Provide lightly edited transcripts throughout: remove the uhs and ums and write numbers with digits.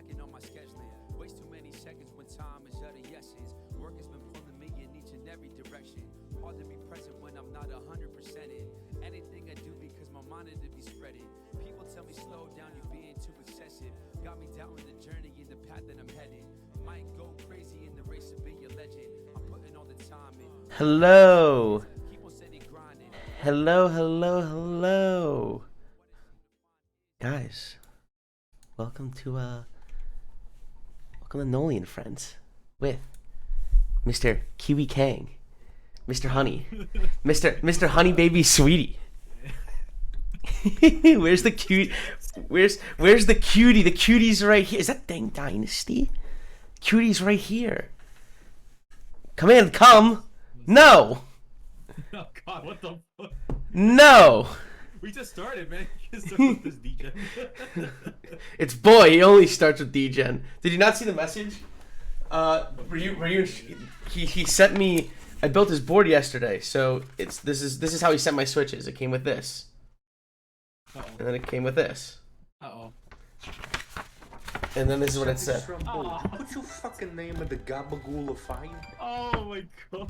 slacking on my scheduling. Waste too many seconds when time is of the essence. Work has been pulling me in each and every direction. Hard to be present when I'm not 100% in anything I do because my mind to be spreading. People tell me slow down, you're being too excessive. Got me doubting the journey and the path that I'm heading. Might go crazy in the race to be a legend. I'm putting all the time in. Hello. Hello. Guys, welcome to Noli and Friends with Mr. Kiwi Kang, Mr. Honey, Mr. Honey Baby Sweetie. Where's the cute? Where's the cutie? The cutie's right here. Is that Dang Dynasty? Cutie's right here. Come. No. Oh God, what the fuck? No. We just started, man. You just started with this DJ. It's boy. He only starts with DGen. Did you not see the message? Were you? He sent me. I built his board yesterday, so this is how he sent my switches. It came with this, and then it came with this, and then this is what it said. What's your fucking name of the Gabagool of Fire? Oh my God.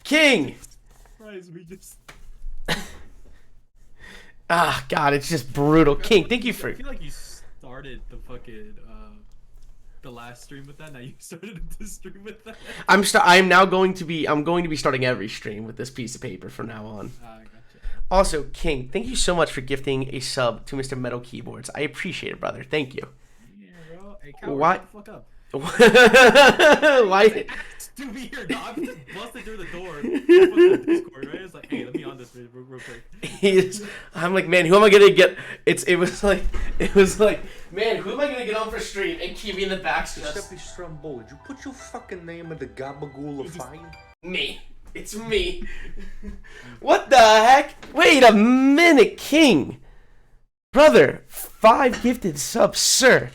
King. Christ, we just. Ah, God, it's just brutal. King, thank you for. I feel like you started the fucking the last stream with that. Now you started this stream with that. I'm going to be starting every stream with this piece of paper from now on. Gotcha. Also, King, thank you so much for gifting a sub to Mr. Metal Keyboards. I appreciate it, brother. Thank you. Yeah, bro. Hey, coward, Why? shut the fuck up. Why? To be here, dog. Just busted through the door. Discord, right? It's like, hey, let me on this real quick. I'm like, man, who am I gonna get? It was like, man, who am I gonna get on for stream? And Kiwi in the back just Did you put your fucking name of the Gabagool of Fire? me. It's me. What the heck? Wait a minute, King, brother. 5 gifted subs, sir.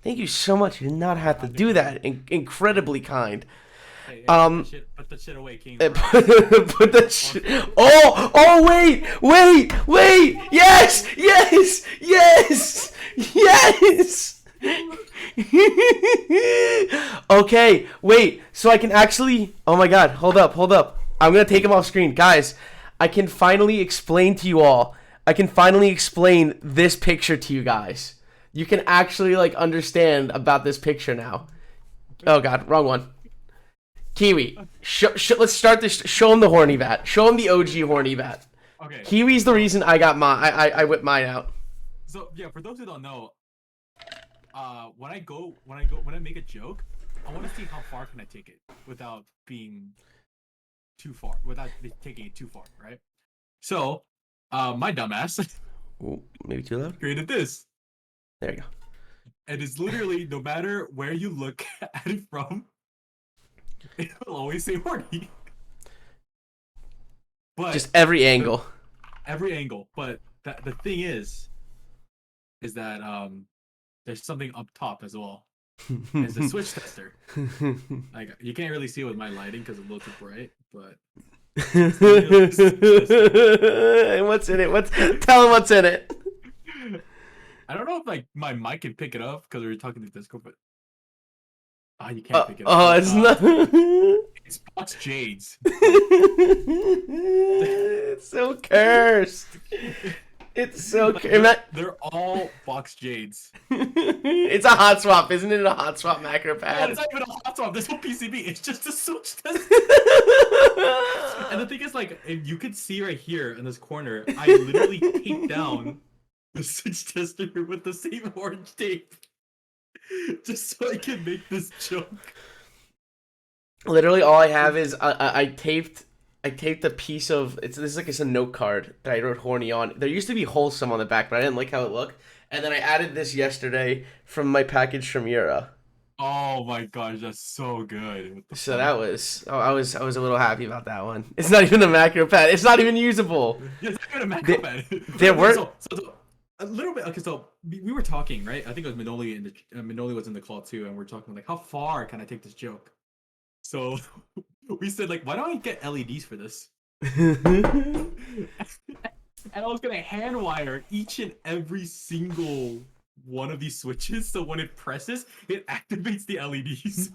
Thank you so much. You did not have to do that. Incredibly kind. Hey, put that shit away, King. Put that shit. Oh, wait. Yes. Okay, wait. So I can actually. Oh my God. Hold up. I'm gonna take him off screen, guys. I can finally explain to you all. I can finally explain this picture to you guys. You can actually understand about this picture now. Oh God, wrong one. Kiwi, let's start this. Show him the horny bat. Show him the OG horny bat. Okay. Kiwi's the reason I got mine. I whipped mine out. So yeah, for those who don't know, when I make a joke, I want to see how far can I take it without being too far, without taking it too far, right? So, my dumbass Ooh, maybe too loud. created this. There you go. And it's literally no matter where you look at it from, it will always say horny. But Just every angle. every angle. But the thing is that there's something up top as well. It's a switch tester. Like you can't really see it with my lighting because it's a little too bright, but And what's in it? Tell him what's in it. I don't know if my mic can pick it up because we were talking to Discord, but you can't pick it up. It's not. It's box jades. It's so cursed. It's so cursed. They're all box jades. It's a hot swap, isn't it? A hot swap macro No, pad. it's not even a hot swap. This whole PCB. It's just a switch tester. And the thing is, if you could see right here in this corner, I literally taped down the switch tester with the same orange tape, just so I can make this joke. Literally, all I have is I taped a piece of it's a note card that I wrote horny on. There used to be wholesome on the back, but I didn't like how it looked. And then I added this yesterday from my package from Yura. Oh my gosh, that's so good. So that was I was a little happy about that one. It's not even a macro pad. It's not even usable. Yeah, it's not even a macro pad. There were So a little bit. Okay, so we were talking, right? I think it was Manoli and Manoli was in the call too, and we're talking how far can I take this joke? So we said why don't I get LEDs for this? And I was gonna hand wire each and every single one of these switches, so when it presses, it activates the LEDs.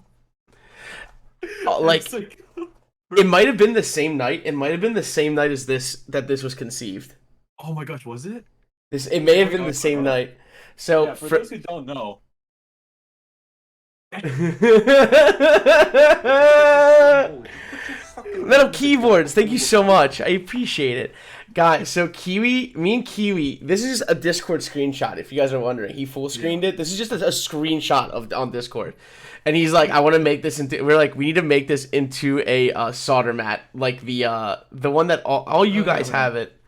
Like, It's like it might have been the same night. It might have been the same night as this was conceived. oh my gosh, was it? It may have been the same night. So Yeah, for those who don't know, Metal keyboards, thank you so much. I appreciate it. Guys, so me and Kiwi, this is just a Discord screenshot, if you guys are wondering. He full screened it. This is just a screenshot on Discord. And he's like, I want to make this into, we're like, we need to make this into a solder mat, like the one that all you guys have it.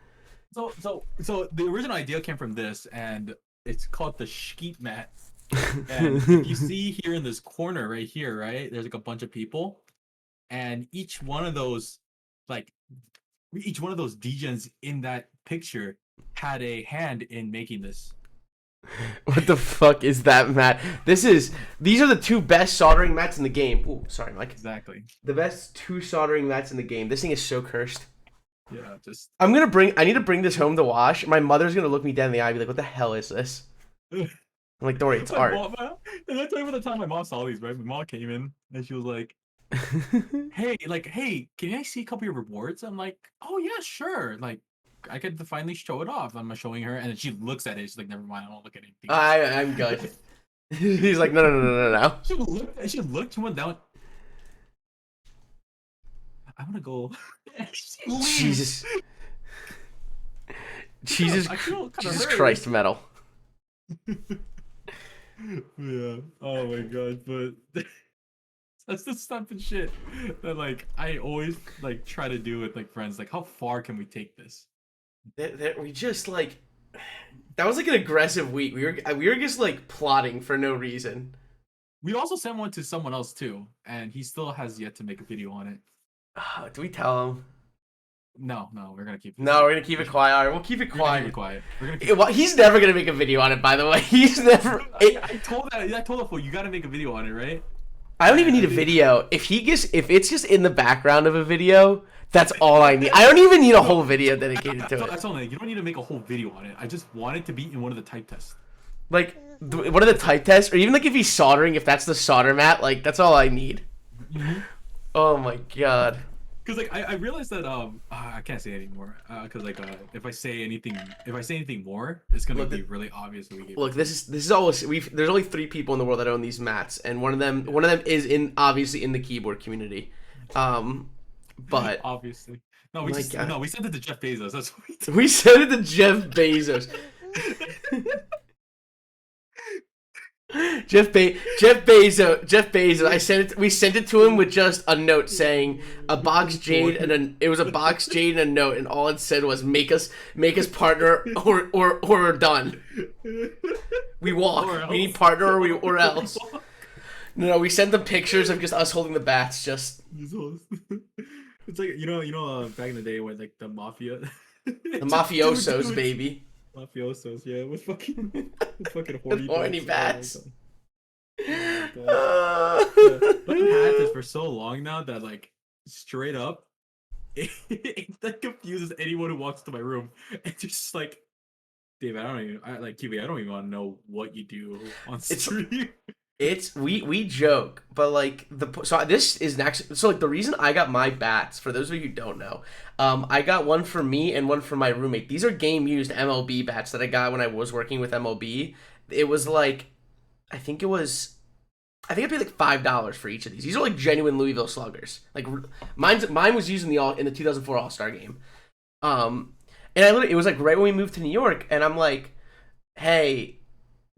So the original idea came from this, and it's called the skeet mat. And you see here in this corner right here, right? There's like a bunch of people, and each one of those degens in that picture had a hand in making this. What the fuck is that mat? These are the two best soldering mats in the game. Ooh, sorry, Mike. Exactly. The best two soldering mats in the game. This thing is so cursed. Yeah, just I need to bring this home to wash. My mother's gonna look me dead in the eye and be like, what the hell is this? I'm like, don't worry, it's art. And I tell you about the time my mom saw these, right? My mom came in and she was like, hey, can I see a couple of your rewards? I'm like, oh yeah, sure. Like, I could finally show it off. I'm showing her, and then she looks at it. She's like, never mind, I won't look at anything. I'm good. He's like, no. She looked, she went down. I want to go. Jesus hurt. Christ, Metal. Yeah. Oh my god, but that's the stuff and shit that like I always like try to do with like friends. Like, how far can we take this? We just like, that was like an aggressive week. We were just like plotting for no reason. We also sent one to someone else too, and he still has yet to make a video on it. Do we tell him? No, we're gonna keep it. No, we're gonna keep it quiet. All right, we'll keep it quiet. We're gonna keep it. Well, he's never gonna make a video on it, by the way. He's never. I told that fool, you gotta make a video on it, right? I don't even need a video. If it's just in the background of a video, that's all I need. I don't even need a whole video dedicated to it. That's all. You don't need to make a whole video on it. I just want it to be in one of the type tests. Like, what are the type tests? Or even like if he's soldering, if that's the solder mat, like that's all I need. Mm-hmm. Oh my god. Because like I realized that I can't say anymore because like if I say anything more, it's gonna be really obvious. Look, this is always there's only 3 people in the world that own these mats, and one of them is obviously in the keyboard community, but obviously we sent it to Jeff Bezos. That's what we did. We sent it to Jeff Bezos. Jeff Bezos. We sent it to him with just a note saying a box jade it was a box jade and a note, and all it said was make us partner or we're done. We walk. We need partner or else. No, we sent them pictures of just us holding the bats. Just it's like you know back in the day when like the mafia, the mafiosos, baby. Mafiosos, yeah, with fucking horny bats. I've had this for so long now that like straight up, that confuses anyone who walks to my room. It's just like, Dave, Kiwi, I don't even want to know what you do on stream. We joke, but like this is next. So like the reason I got my bats, for those of you who don't know, I got one for me and one for my roommate. These are game used MLB bats that I got when I was working with MLB. It was like, I think I paid like $5 for each of these. These are like genuine Louisville Sluggers. Like mine was used in the 2004 All-Star game. And it was like right when we moved to New York, and I'm like, hey,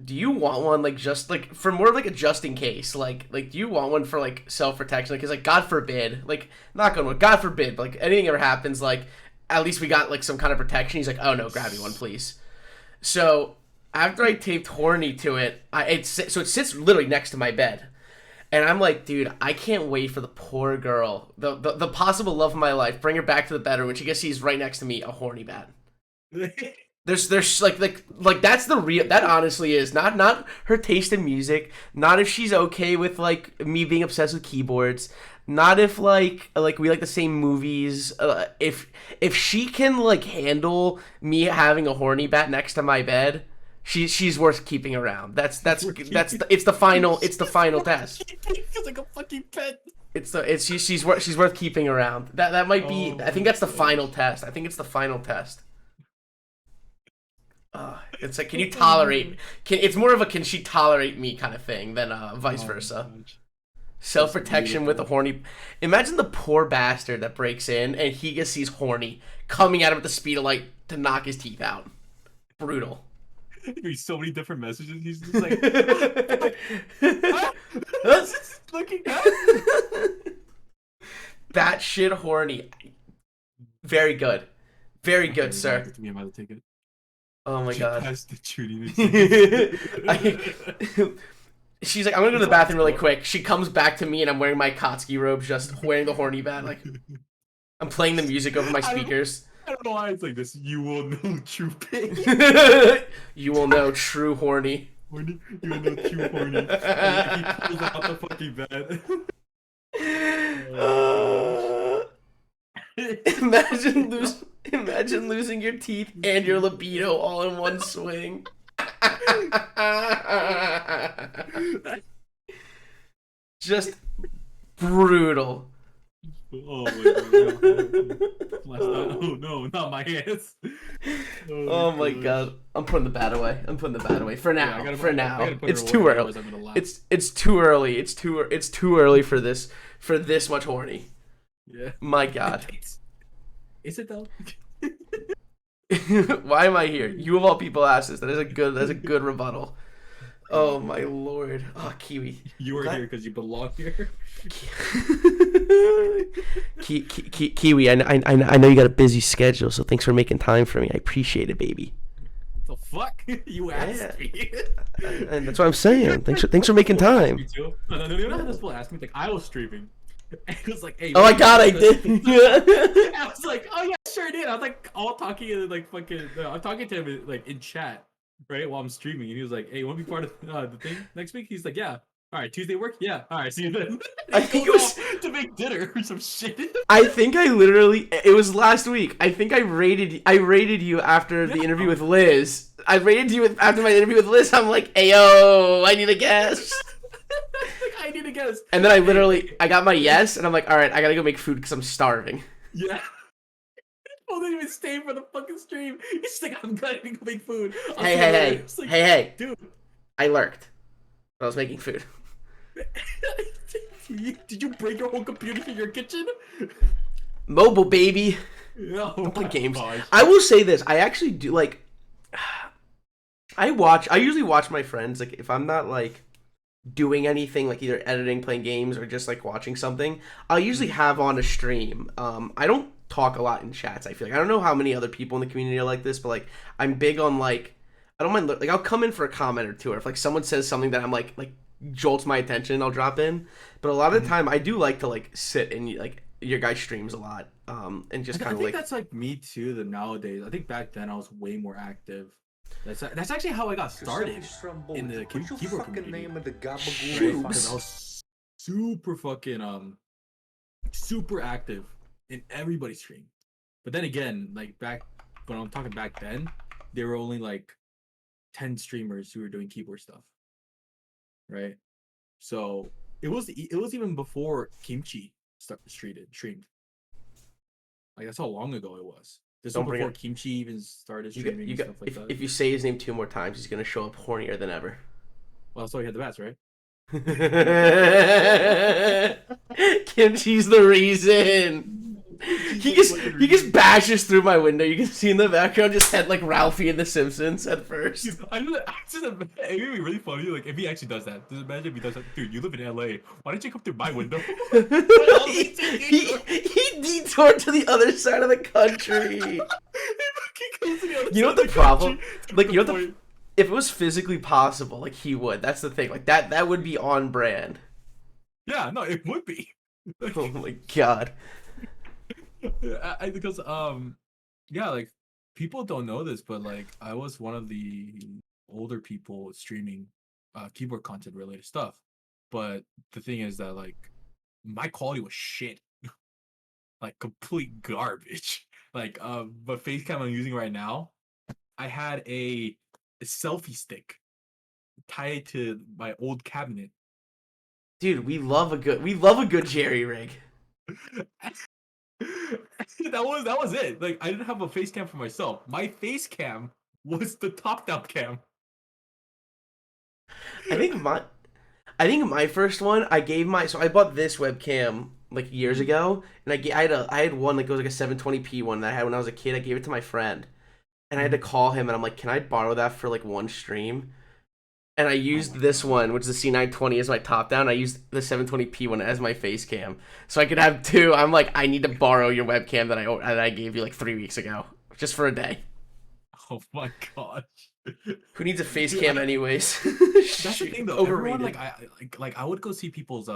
do you want one, like, just, like, for more of, like, a just in case? Like, do you want one for, like, self-protection? Because, like, God forbid, like, not going to, God forbid, but, like, anything ever happens, like, at least we got, like, some kind of protection. He's like, oh, no, grab me one, please. So, after I taped Horny to it, it sits literally next to my bed. And I'm like, dude, I can't wait for the poor girl, the possible love of my life, bring her back to the bedroom, and she gets sees right next to me a horny bat. There's like that's the real, that honestly is not her taste in music, not if she's okay with like me being obsessed with keyboards, not if like we like the same movies, if she can like handle me having a horny bat next to my bed, She's worth keeping around. It's the final test. It's like a fucking pet. She's worth keeping around. That might be. Oh I think that's the final test. I think it's the final test. It's like, can you tolerate? It's more of a can she tolerate me kind of thing than vice versa. Gosh. Self-protection with a horny. Imagine the poor bastard that breaks in and he just sees horny coming at him at the speed of light to knock his teeth out. Brutal. There's so many different messages. He's just like, looking at. Batshit horny. Very good. Very good, sir. I'm about to take it. Oh my god. Past the shooting. She's like, I'm gonna go to the bathroom really quick. She comes back to me and I'm wearing my Kotsky robe, just wearing the horny bat. Like, I'm playing the music over my speakers. I don't know why it's like this. You will know true pain. You will know true horny. You will know true horny. And he pulls out the fucking bed. Imagine losing your teeth and your libido all in one swing. Just brutal. Oh my god. Oh no, not my hands. Oh my god. I'm putting the bat away. For now. It's too early. It's too early. It's too early for this much horny. Yeah. My god. Is it though? Why am I here? You of all people asked this. That is a good rebuttal. Oh my lord. Oh, Kiwi. You were here because you belong here. Kiwi, I know you got a busy schedule, so thanks for making time for me. I appreciate it, baby. The fuck? You asked me. And that's what I'm saying. Thanks for making time. Me too. No, you know how this fool asked me? Like, I was streaming. And it was like, hey. Oh my god, I did. I was like, oh yeah, sure did. I was like all talking and like fucking. I'm talking to him like in chat, right, while I'm streaming, and he was like, hey, you want to be part of the thing next week? He's like, yeah. All right, Tuesday work? Yeah. All right, see you then. I think it was to make dinner or some shit. I think it was last week. I think I rated you after the interview with Liz. I rated you after my interview with Liz. I'm like, ayo, I need a guess. I need a guess. And then I got my yes, and I'm like, all right, I gotta go make food because I'm starving. Yeah. I didn't even stay for the fucking stream. He's just like, I'm gonna go make food. Hey, dude. I lurked. I was making food. Did you break your whole computer in your kitchen? Mobile, baby. No, Don't play games. Gosh. I will say this. I actually do like. I usually watch my friends, like, if I'm not like doing anything, like either editing, playing games, or just like watching something, I'll usually have on a stream. I don't talk a lot in chats. I feel like I don't know how many other people in the community are like this, but like I'm big on like I don't mind like I'll come in for a comment or two, or if like someone says something that I'm like jolts my attention, I'll drop in. But a lot of the time, I do like to like sit and like your guys' streams a lot, and just kind of like. I think that's like me too. Nowadays, I think back then I was way more active. That's actually how I got started in the keyboard community. Name of the Right? I was super fucking super active in everybody's stream. But then again, like when I'm talking back then, there were only like 10 streamers who were doing keyboard stuff. Right? So it was even before Kimchi streamed. Like that's how long ago it was. This was before Kimchi even started streaming and stuff like that. If you say his name 2 more times, he's gonna show up hornier than ever. Well, that's why he had the bats, right? Kimchi's the reason. He just bashes through my window. You can see in the background just had like Ralphie in The Simpsons at first. Dude, I know that. It would be really funny. Like if he actually does that. Just imagine if he does that. Dude, you live in LA. Why didn't you come through my window? he detoured to the other side of the country. You know what the problem? Like, you know if it was physically possible, like he would. That's the thing. Like that would be on brand. Yeah, no, it would be. Oh my god. Because yeah, like people don't know this, but like I was one of the older people streaming keyboard content related stuff. But the thing is that like my quality was shit. Like complete garbage. Like but Facecam I'm using right now, I had a selfie stick tied to my old cabinet. Dude, we love a good jerry rig. That was it. Like I didn't have a face cam for myself. My face cam was the top down cam. I think my first one, so I bought this webcam like years ago, and I had one that goes like a 720p one that I had when I was a kid. I gave it to my friend, and I had to call him, and I'm like, "Can I borrow that for like one stream?" And I used this one, which is the C920, as my top down. I used the 720p one as my face cam, so I could have two. I'm like, I need to borrow your webcam that I gave you like 3 weeks ago, just for a day. Oh my gosh. Who needs a face Dude, cam anyways? That's the thing though. Everyone Overrated. I would go see people's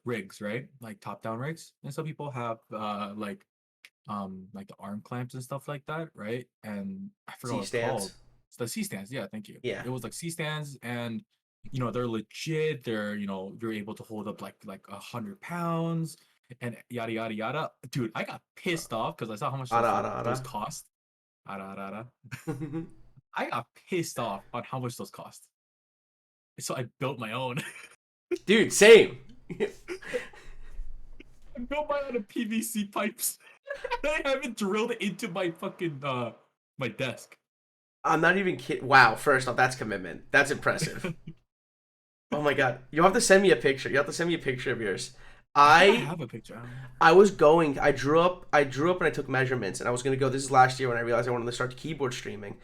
rigs, right? Like top down rigs. And some people have like the arm clamps and stuff like that, right? And I forgot what it's called. C-stands. It's the C stands, yeah, thank you. Yeah. It was like C stands, and they're legit. They're you're able to hold up like 100 pounds and yada yada yada. Dude, I got pissed off because I saw how much Ara, those ara, cost. Ara, ara, ara. ara. I got pissed off on how much those cost. So I built my own. Dude, same. I built my own PVC pipes. I have it drilled into my fucking my desk. I'm not even kidding. Wow, first off, that's commitment. That's impressive. Oh my god. You'll have to send me a picture. You have to send me a picture of yours. I have a picture. I drew up and I took measurements, and I was gonna go. This is last year when I realized I wanted to start keyboard streaming.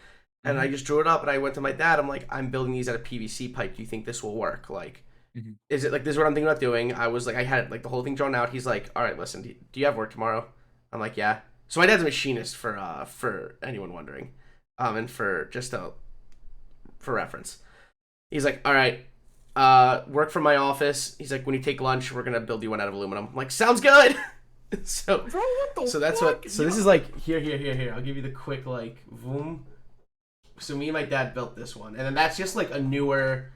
And I just drew it up, and I went to my dad. I'm like, I'm building these out of PVC pipe. Do you think this will work? Like, is it like this is what I'm thinking about doing? I was like, I had like the whole thing drawn out. He's like, all right, listen, do you have work tomorrow? I'm like, yeah. So my dad's a machinist for anyone wondering, and for reference. He's like, all right, work from my office. He's like, when you take lunch, we're gonna build you one out of aluminum. I'm like, sounds good. So, Bro, what the so that's fuck? what. So this is like here. I'll give you the quick like boom. So me and my dad built this one, and then that's just like a newer.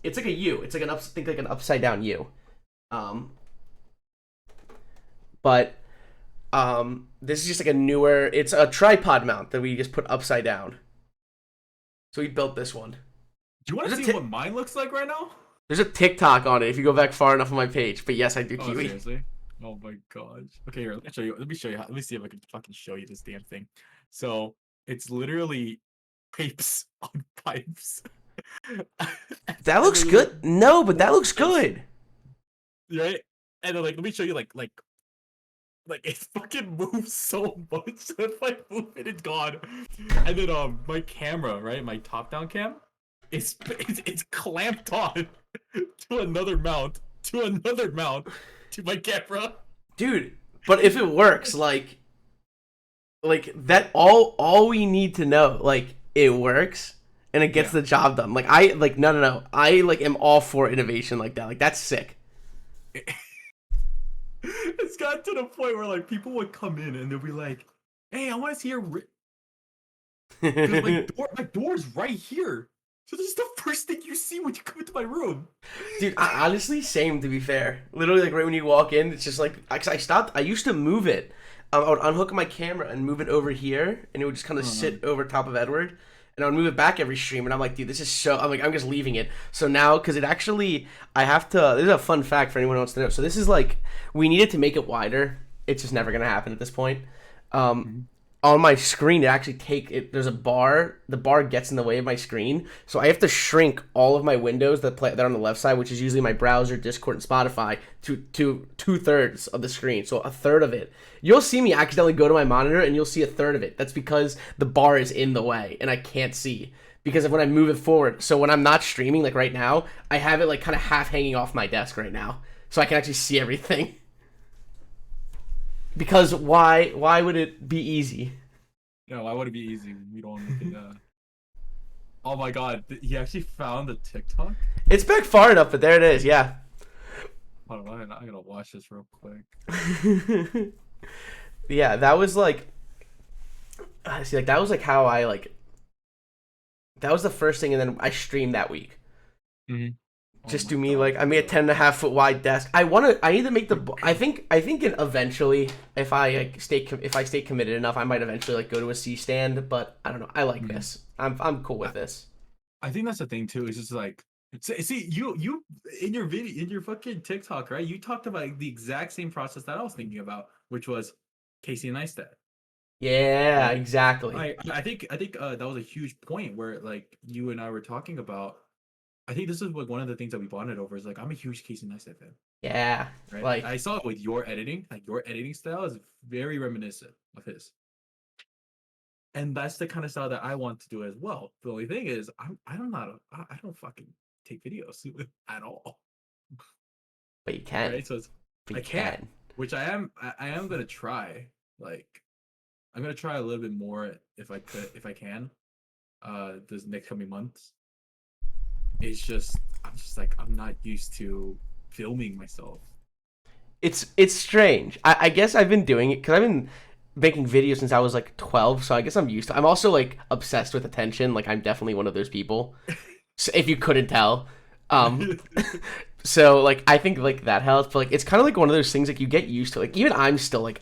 It's like a U. It's like think like an upside down U. But this is just like a newer. It's a tripod mount that we just put upside down. So we built this one. Do you want to see what mine looks like right now? There's a TikTok on it if you go back far enough on my page. But yes, I do Oh, Kiwi. seriously? Oh my gosh. Okay, here, let me show you. Let me see if I can fucking show you this damn thing. So it's literally pipes on pipes. That looks good. No, but that looks good. Right? And then, like, let me show you, like it fucking moves so much. So if I move it, it's gone. And then my camera, right? My top-down cam, it's clamped on to another mount to my camera. Dude, but if it works, like that, all we need to know, like, it works and it gets the job done. Like, no. I like am all for innovation like that. Like, that's sick. It's gotten to the point where like people would come in and they'll be like, "Hey, I want to see your because my door's right here." So this is the first thing you see when you come into my room. Dude, honestly, same, to be fair. Literally, like, right when you walk in, it's just like, I stopped. I used to move it. I would unhook my camera and move it over here, and it would just kind of sit over top of Edward. And I would move it back every stream, and I'm like, dude, this is so... I'm just leaving it. So now, because it actually... I have to... This is a fun fact for anyone who wants to know. So this is like... We needed to make it wider. It's just never going to happen at this point. On my screen, there's a bar. The bar gets in the way of my screen, so I have to shrink all of my windows that are on the left side, which is usually my browser, Discord, and Spotify, to 2/3 of the screen. So a third of it. You'll see me accidentally go to my monitor, and you'll see a third of it. That's because the bar is in the way, and I can't see because of when I move it forward. So when I'm not streaming, like right now, I have it like kind of half hanging off my desk right now, so I can actually see everything. Because why would it be easy? No, why would it be easy? We don't make it, Oh my god, he actually found the TikTok? It's back far enough, but there it is, yeah. Hold on, I'm gonna watch this real quick. Yeah, that was like... See, like, that was like how I, like... That was the first thing, and then I streamed that week. Oh Just my do me God, like I made a 10.5 foot wide desk. I need to make the. I think eventually, if I stay committed enough, I might eventually like go to a C stand. But I don't know. I like this. I'm cool with this. I think that's the thing too. It's just like, see, you in your video, in your fucking TikTok, right? You talked about the exact same process that I was thinking about, which was Casey Neistat. Yeah, Right? exactly. I think that was a huge point where like you and I were talking about. I think this is like one of the things that we bonded over is like I'm a huge Casey Neistat fan, Yeah, right? like I saw it with your editing. Like your editing style is very reminiscent of his. And that's the kind of style that I want to do as well. The only thing is, I don't fucking take videos at all, but you can. right? So it's, But I you can't, can. which I am gonna try. Like, I'm gonna try a little bit more if I can, this next coming months. It's just, I'm just like, I'm not used to filming myself. It's strange. I guess I've been doing it because I've been making videos since I was like 12, so I guess I'm used to. I'm also like obsessed with attention. Like I'm definitely one of those people. So if you couldn't tell, um, so like I think like that helps. But like it's kind of like one of those things like you get used to. Like even I'm still like,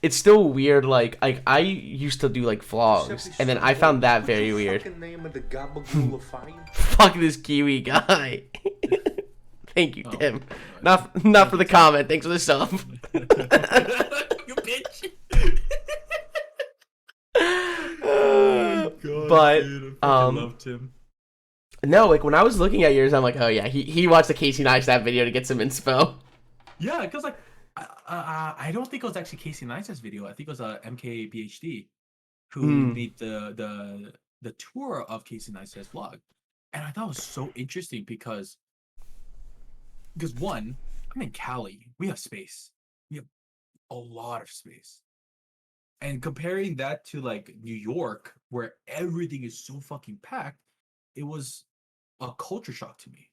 it's still weird. Like I used to do like vlogs, and then I found that very weird. Name of the gabagool of fire? Fuck this Kiwi guy. Thank you, Oh, Tim. God. Not for the comment. Thanks for the sub. You bitch. God, But dude, I fucking loved him. no, like when I was looking at yours, I'm like, oh yeah, he watched the Casey Neistat video to get some inspo. Yeah, because like I don't think it was actually Casey Neistat's video. I think it was MKBHD who made the tour of Casey Neistat's vlog, and I thought it was so interesting because one, I'm in Cali, we have space, we have a lot of space, and comparing that to like New York where everything is so fucking packed, it was a culture shock to me.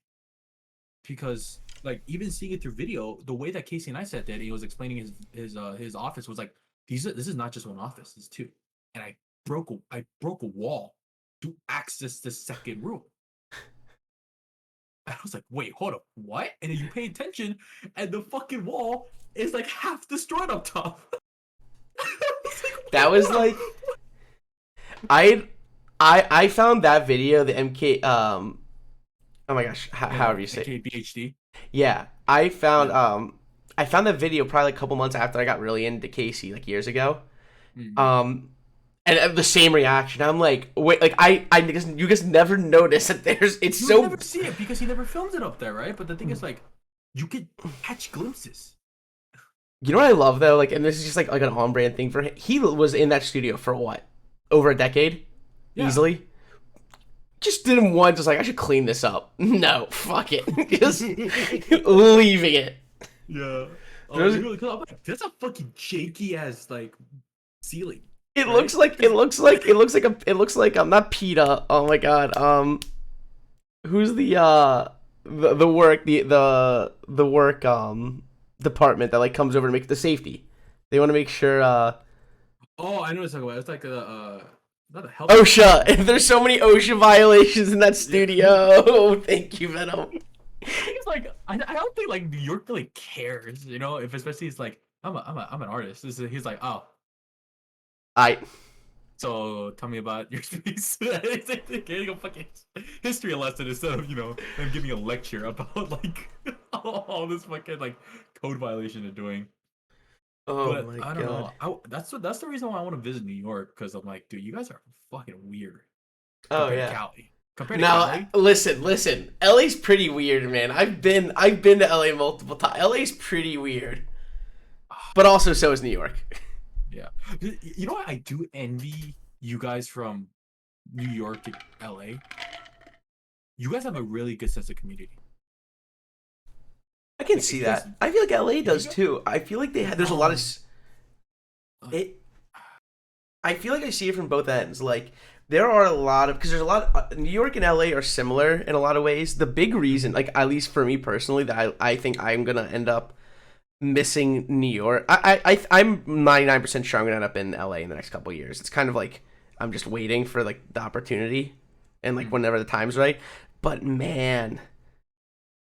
Because like even seeing it through video, the way that Casey Neistat did, he was explaining his office was like this is not just one office, it's two, and I broke a wall to access the second room. And I was like, wait, hold up, what? And then you pay attention, and the fucking wall is like half destroyed up top. That was like, I found that video, the MK oh my gosh, however you say it. MKBHD. Yeah, I found that video probably like a couple months after I got really into Casey, like years ago. Mm-hmm. And the same reaction. I'm like, wait, like you just never notice that it's You so. never see it because he never films it up there, right? But the thing is, like, you could catch glimpses. You know what I love though, like, and this is just like an on brand thing for him. He was in that studio for what, over a decade, easily. Just did him once. Just like I should clean this up. No, fuck it. Just leaving it. Yeah. Oh, really? I'm like, that's a fucking janky ass like ceiling. It right? looks like not PETA. Oh my god. Who's the work department that like comes over to make the safety? They want to make sure. Oh, I know what you're talking about. It's like not a health. OSHA. There's so many OSHA violations in that studio. Thank you, Venom. It's like I don't think like New York really cares, you know. If especially it's like I'm an artist. He's like, oh, so tell me about your space. Getting a fucking history lesson instead of them giving a lecture about like all this fucking like code violation they're doing. Oh But my I don't god. know. That's the reason why I want to visit New York, because I'm like, dude, you guys are fucking weird. Oh Compared yeah. to Cali. Compared to Now Cali. listen. LA's pretty weird, man. I've been to LA multiple times. LA's pretty weird, but also so is New York. Yeah. You know what? I do envy you guys from New York to LA. You guys have a really good sense of community. I can see that. I feel like LA does too. I feel like there's a lot of I feel like I see it from both ends. Like there are a lot of, because there's a lot. New York and LA are similar in a lot of ways. The big reason, like at least for me personally, that I think I'm gonna end up missing New York. I'm 99% sure I'm gonna end up in LA in the next couple of years. It's kind of like I'm just waiting for like the opportunity and like whenever the time's right. But man,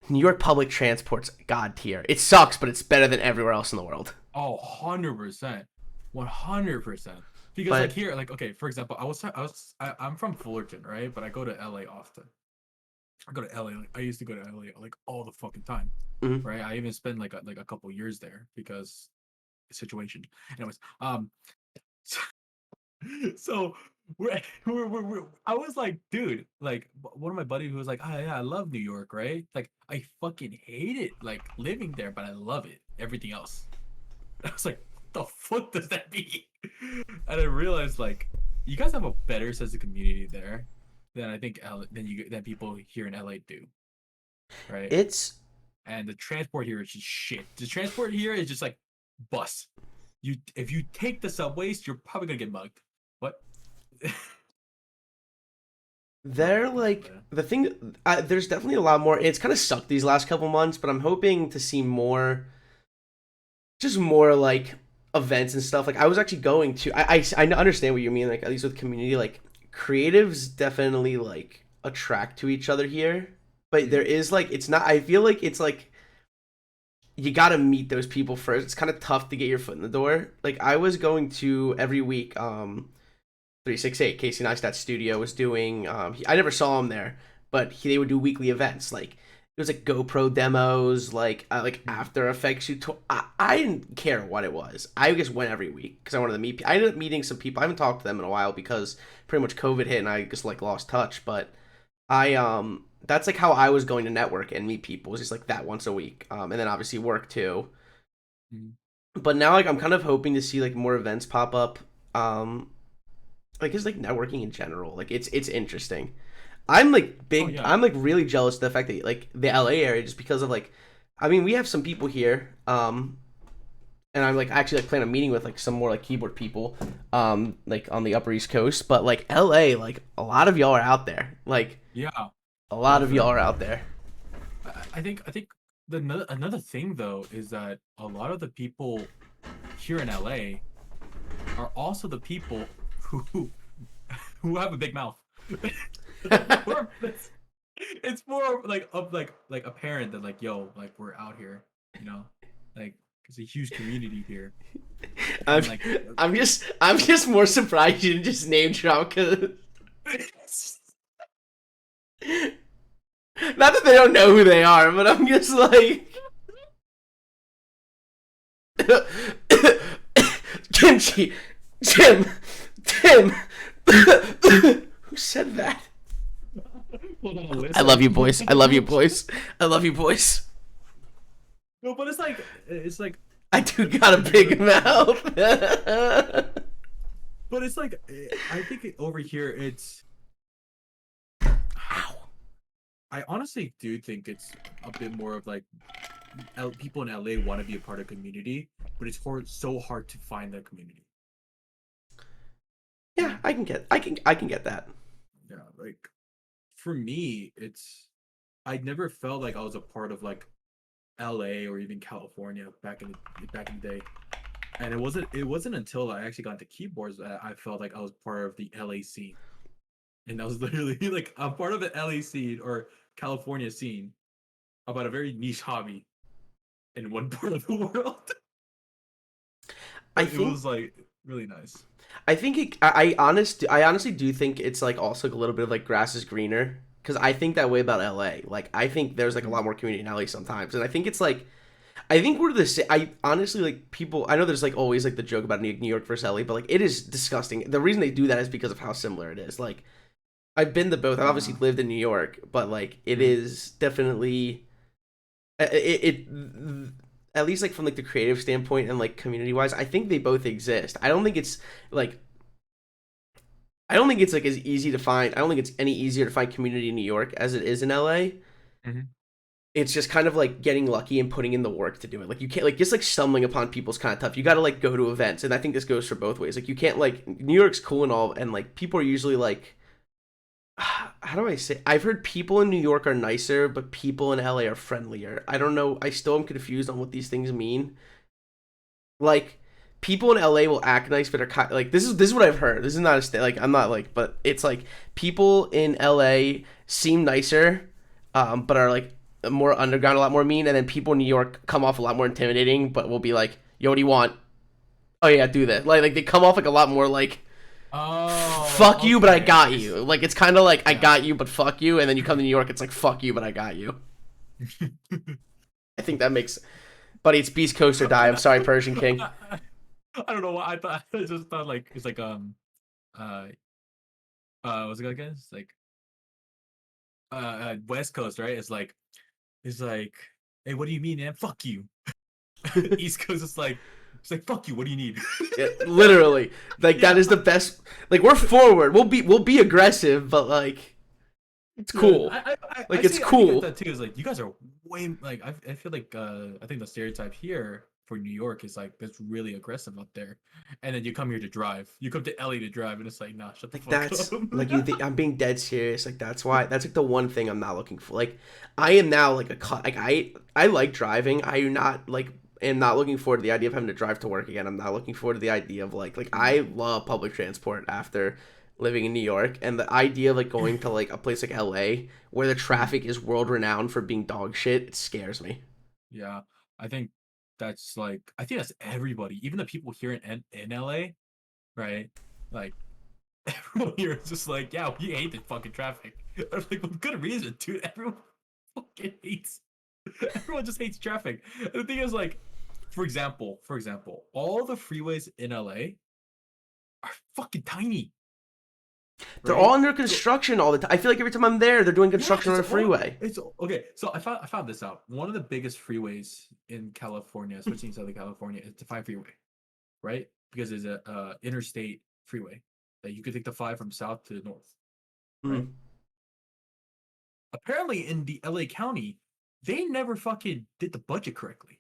New York public transport's god tier. It sucks, but it's better than everywhere else in the world. Oh, 100%. 100%. Because But like here, like okay, for example, I'm from Fullerton, right? But I go to LA often. I go to LA. Like, I used to go to LA like all the fucking time, Mhm. right? I even spent like a couple years there because situation. Anyways, so, so I was like, dude, like one of my buddies who was like, oh yeah, I love New York, right? Like I fucking hate it, like living there, but I love it. Everything else. I was like, what the fuck does that mean? And I realized like you guys have a better sense of community there than I think than people here in LA do, right? it's And the transport here is just shit. The transport here is just like bus. If you take the subways, you're probably gonna get mugged. What? they're like the thing. There's definitely a lot more. It's kind of sucked these last couple months, but I'm hoping to see more, just more like events and stuff. Like I was actually going to. I understand what you mean. Like at least with community, like creatives definitely like attract to each other here. But there is like it's not. I feel like it's like you got to meet those people first. It's kind of tough to get your foot in the door. Like I was going to every week. 368 Casey Neistat's studio was doing. I never saw him there, but they would do weekly events. Like it was like GoPro demos, like After Effects. I didn't care what it was. I just went every week because I wanted to meet. I ended up meeting some people. I haven't talked to them in a while because pretty much COVID hit and I just like lost touch. But I that's like how I was going to network and meet people. Was just like that once a week. And then obviously work too. But now like I'm kind of hoping to see like more events pop up. Like it's like networking in general. Like it's interesting. I'm like big. Oh, yeah. I'm like really jealous of the fact that like the LA area just because of like, I mean we have some people here. And I'm like actually like planning a meeting with like some more like keyboard people. Like on the Upper East Coast, but like LA, like a lot of y'all are out there. Like Yeah. a lot of y'all are out there. I think another thing though is that a lot of the people here in LA are also the people who have a big mouth. It's more like apparent that like yo, like we're out here, you know, like it's a huge community here. I'm, Like I'm just more surprised you didn't just name drop because not that they don't know who they are, but I'm just like Kimchi, Tim. Who said that? I love you, boys. I love you, boys. I love you, boys. No, but it's like I do got a big mouth. but it's like I think over here it's I honestly do think it's a bit more of like people in LA want to be a part of community, but it's so hard to find that community. Yeah, I can get that. Yeah, like for me, I never felt like I was a part of like LA or even California back in the day. And it wasn't until I actually got into keyboards that I felt like I was part of the LA scene. And I was literally like I'm part of the LA scene or California scene about a very niche hobby in one part of the world. It was like really nice. I think I honestly do think it's like also a little bit of like grass is greener because I think that way about LA. Like I think there's like a lot more community in LA sometimes, and I think it's like I think we're the same. I honestly like people. I know there's like always like the joke about New York versus LA, but like it is disgusting. The reason they do that is because of how similar it is. Like I've been to both. I've obviously lived in New York, but like it is definitely it at least like from like the creative standpoint and like community wise, I think they both exist. I don't think it's like as easy to find. I don't think it's any easier to find community in New York as it is in LA. Mhm. It's just kind of like getting lucky and putting in the work to do it. Like you can't like just like stumbling upon people's kind of tough. You got to like go to events, and I think this goes for both ways. Like you can't like New York's cool and all, and like people are usually like, how do I say? I've heard people in New York are nicer, but people in LA are friendlier. I don't know. I still am confused on what these things mean. Like people in LA will act nice, but are kind like this is what I've heard. This is not like I'm not like, but it's like people in LA seem nicer, but are like more underground, a lot more mean, and then people in New York come off a lot more intimidating, but will be like, "Yo, what do you want? Oh yeah, do that." Like they come off like a lot more like, "Fuck you, but I got you." Like it's kind of like I got you, but fuck you, and then you come to New York, it's like fuck you, but I got you. I think that makes, buddy. It's Beast Coast or die. I'm sorry, Persian King. I don't know what I thought. I just thought like it's like uh what's it called again? It's like West Coast, right? It's like, hey, what do you mean, man? Fuck you. East Coast is like, it's like fuck you. What do you need? Yeah, literally, like that is the best. Like we're forward. We'll be aggressive, but like it's cool. It's cool. That too is like you guys are way like I feel like I think the stereotype here for New York is like that's really aggressive up there, and then you come here to drive. You come to LA to drive, and it's like nah, shut the fuck That's up. like you think I'm being dead serious. Like that's why that's like the one thing I'm not looking for. Like I am now like I like driving. I am not looking forward to the idea of having to drive to work again. I'm not looking forward to the idea of like I love public transport after living in New York, and the idea of like going to like a place like LA where the traffic is world renowned for being dog shit, it scares me. Yeah, I think I think that's everybody, even the people here in LA, right? Like everyone here is just like, yeah, we hate the fucking traffic. I was like, with good reason, dude. Everyone fucking hates. Everyone just hates traffic. And the thing is, like, for example, all the freeways in LA are fucking tiny. They're Right? all under construction all the time. I feel like every time I'm there, they're doing construction on a It's freeway. It's okay. So I found this out. One of the biggest freeways in California, especially in Southern California, is the 5 freeway, right? Because it's a interstate freeway that you could take the 5 from south to north, right? Mm. Apparently, in the LA County, they never fucking did the budget correctly.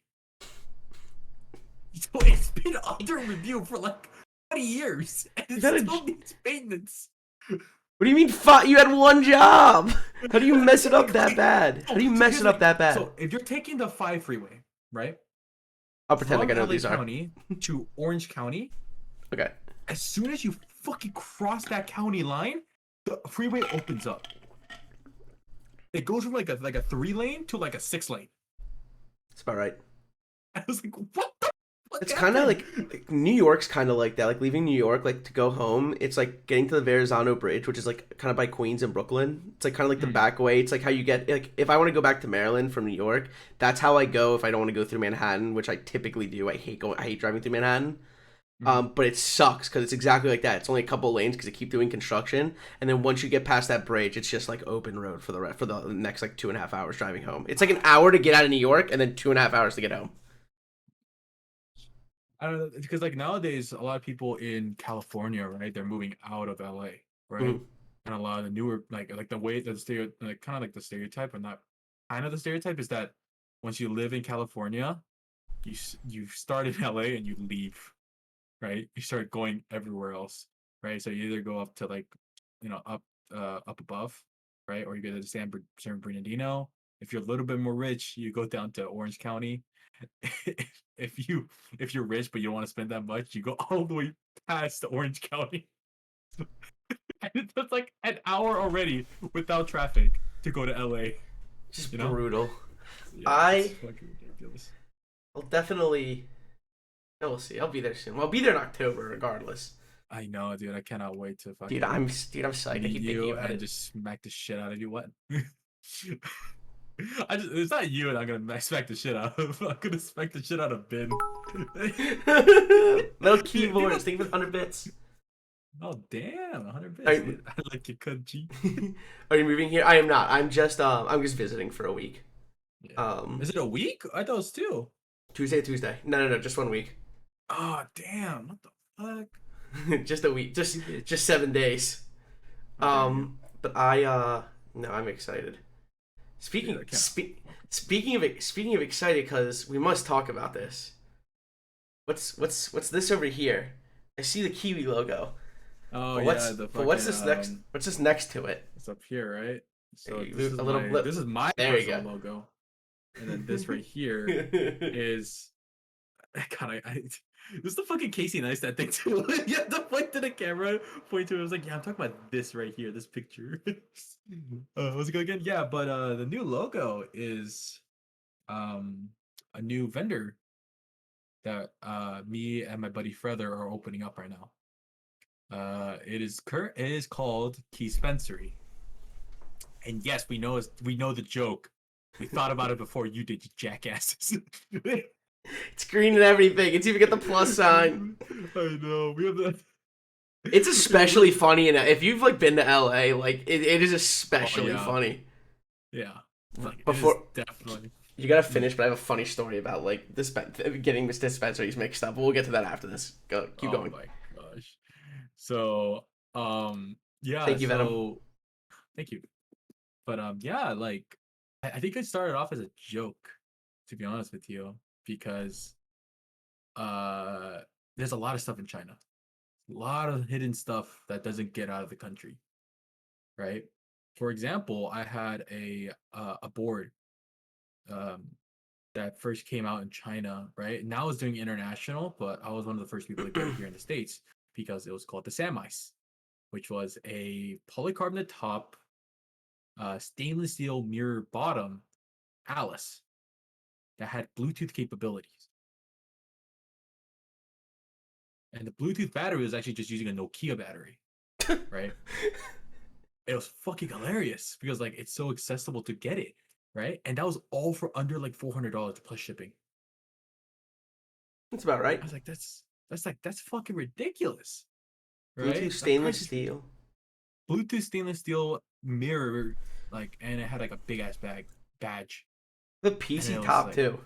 So it's been under review for like 20 years, and it still needs maintenance. What do you mean? You had one job. How do you mess it up that bad? How do you mess it up that bad? So if you're taking the 5 freeway, right? I'll pretend like I know From what these LA are. County to Orange County, Okay. as soon as you fucking cross that county line, the freeway opens up. It goes from like a 3-lane to like a 6-lane. That's about right. I was like, what the? It's kind of like New York's kind of like that. Like leaving New York, like to go home, it's like getting to the Verrazano Bridge, which is like kind of by Queens and Brooklyn. It's like kind of like the back way. It's like how you get like if I want to go back to Maryland from New York, that's how I go. If I don't want to go through Manhattan, which I typically do, I hate driving through Manhattan. But it sucks because it's exactly like that. It's only a couple of lanes because they keep doing construction, and then once you get past that bridge, it's just like open road for the next like 2.5 hours driving home. It's like an hour to get out of New York, and then 2.5 hours to get home. I don't know, because like nowadays a lot of people in California, right? They're moving out of LA, right? Mhm. And a lot of the newer like the way that like kind of like the stereotype, but not kind of the stereotype is that once you live in California, you start in LA and you leave, right? You start going everywhere else, right? So you either go up to like up above, right? Or you go to San Bernardino. If you're a little bit more rich, you go down to Orange County. If you're rich but you don't want to spend that much, you go all the way past Orange County. And it's like an hour already without traffic to go to LA. Just brutal. Yeah, it's fucking ridiculous. I'll definitely. No, we'll see. I'll be there soon. Well, I'll be there in October, regardless. I know, dude. I cannot wait to fucking. Dude, I'm psyched. I keep thinking about it. Just smack the shit out of you. What? It's not you, and I'm gonna smack the shit out of. I'm gonna smack the shit out of Ben. Little keyboards. Think of 100 bits. Oh damn, 100 bits. I like your country. Are you moving here? I am not. I'm just visiting for a week. Yeah. Is it a week? I thought it was 2. Tuesday. No, just 1 week. Oh damn! What the fuck? Just a week. Just 7 days. But no, I'm excited. Speaking of excited, because we must talk about this. What's this over here? I see the Kiwi logo. Oh but what's this next? What's this next to it? It's up here, right? So Hey, this is my there you personal logo, and then this right here is. God, This is the fucking Casey Neistat thing too. You have to point to the camera, point to it. I was like, yeah, I'm talking about this right here, this picture. What's it go again? Yeah, but the new logo is a new vendor that me and my buddy Feather are opening up right now. It is called Key Spencery. And yes, we know the joke. We thought about it before you did, you jackasses. It's green and everything. It's even got the plus sign. I know. We have the. It's especially funny, and if you've like been to LA, like it is especially funny. Yeah. Like, Before definitely. you gotta finish, but I have a funny story about like getting this dispensaries mixed up. We'll get to that after this. Keep going. Oh my gosh. So, yeah. Thank you, Venom. Thank you. But yeah, like I think it started off as a joke, to be honest with you, because there's a lot of stuff in China, a lot of hidden stuff that doesn't get out of the country, right? For example, I had a board that first came out in China, right? Now it's doing international, but I was one of the first people to get it here in the States because it was called the Sam Ice, which was a polycarbonate top, stainless steel mirror bottom Alice that had Bluetooth capabilities. And the Bluetooth battery was actually just using a Nokia battery, right? It was fucking hilarious because like it's so accessible to get it, right? And that was all for under like $400 plus shipping. That's about right. I was like, that's fucking ridiculous, right? Bluetooth stainless steel. Bluetooth stainless steel mirror, like, and it had like a big ass badge. The PC top like, too.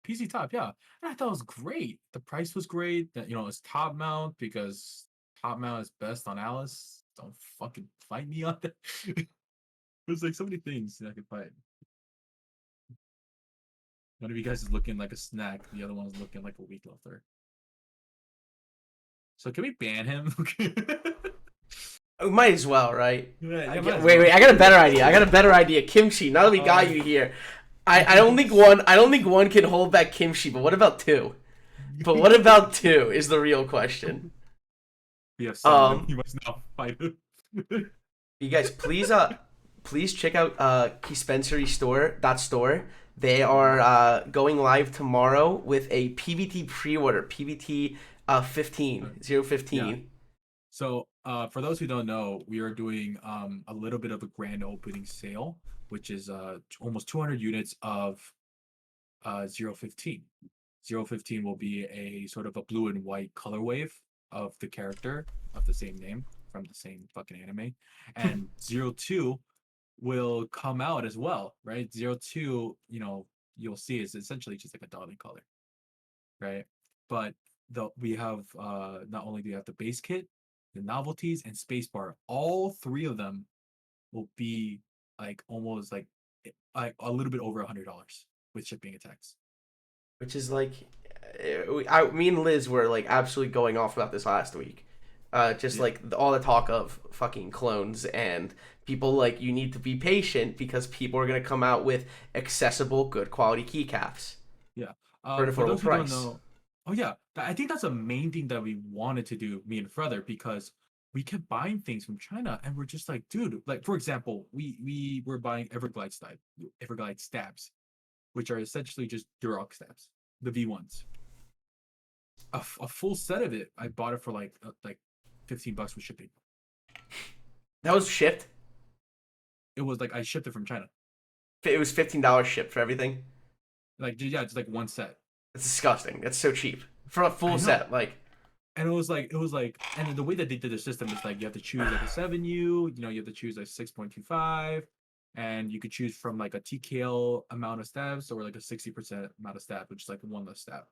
PC top, yeah. And I thought it was great. The price was great. That it's top mount because top mount is best on Alice. Don't fucking fight me on that. There's like so many things that I could fight. One of you guys is looking like a snack. The other one's looking like a weak lifter. So can we ban him? We might as well, right? Yeah, wait. I got a better idea. Kimchi. Now that we got you here, I don't think one can hold back kimchi. But what about two? Is the real question. Yes. Yeah, you must not fight him. You guys, please check out Kispensary store. They are going live tomorrow with a PVT pre-order. PVT 015. Yeah. So for those who don't know, we are doing a little bit of a grand opening sale, which is almost 200 units of 015. 015 will be a sort of a blue and white color wave of the character of the same name from the same fucking anime. And 02 will come out as well, right? 02, you'll see is essentially just like a darling color, right? But we have not only do you have the base kit, the novelties, and spacebar. All three of them will be like almost like a little bit over $100 with shipping and tax. Which is like, me and Liz were like absolutely going off about this last week. Like all the talk of fucking clones and people like you need to be patient because people are gonna come out with accessible, good quality keycaps. Yeah. For an affordable price. Who don't know, oh yeah, I think that's a main thing that we wanted to do, me and Feather, because we kept buying things from China and we're just like, dude, like for example, we were buying Everglide stabs, which are essentially just Duroc stabs, the V1s. A full set of it, I bought it for like $15 with shipping. That was shipped? It was like I shipped it from China. It was $15 shipped for everything? Like, yeah, it's like one set. It's disgusting. That's so cheap. For a full set, like. And it was like, and the way that they did the system is like you have to choose like a 7U, you have to choose like 6.25, and you could choose from like a TKL amount of stabs or like a 60% amount of stab, which is like one less stab,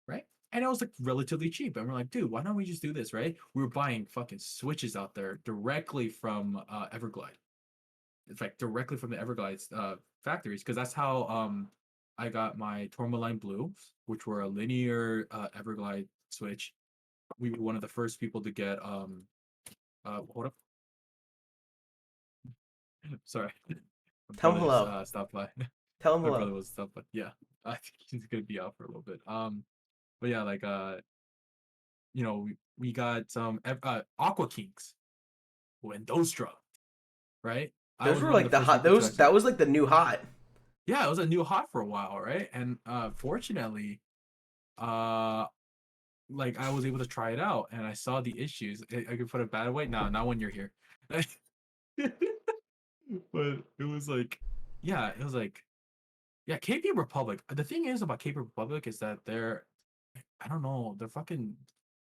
right? And it was like relatively cheap. And we're like, dude, why don't we just do this, right? We were buying fucking switches out there directly from Everglide. It's like directly from the Everglide factories, because that's how I got my Tourmaline Blues, which were a linear Everglide switch. We were one of the first people to get hold up. Sorry. Tell him hello. Stop by. Tell him My hello. brother was stop by. Yeah. I think he's gonna be out for a little bit. But yeah, like we got some Aqua Kings when those dropped, right? I Those was were one of like the the first hot. people to Those actually. that was like the new hot. Yeah, it was a new hot for a while, right? And fortunately, uh, like I was able to try it out, and I saw the issues. I could put it bad way. No, not when you're here. But it was like, yeah, it was like, yeah, KP Republic. The thing is about KP Republic is that I don't know, their fucking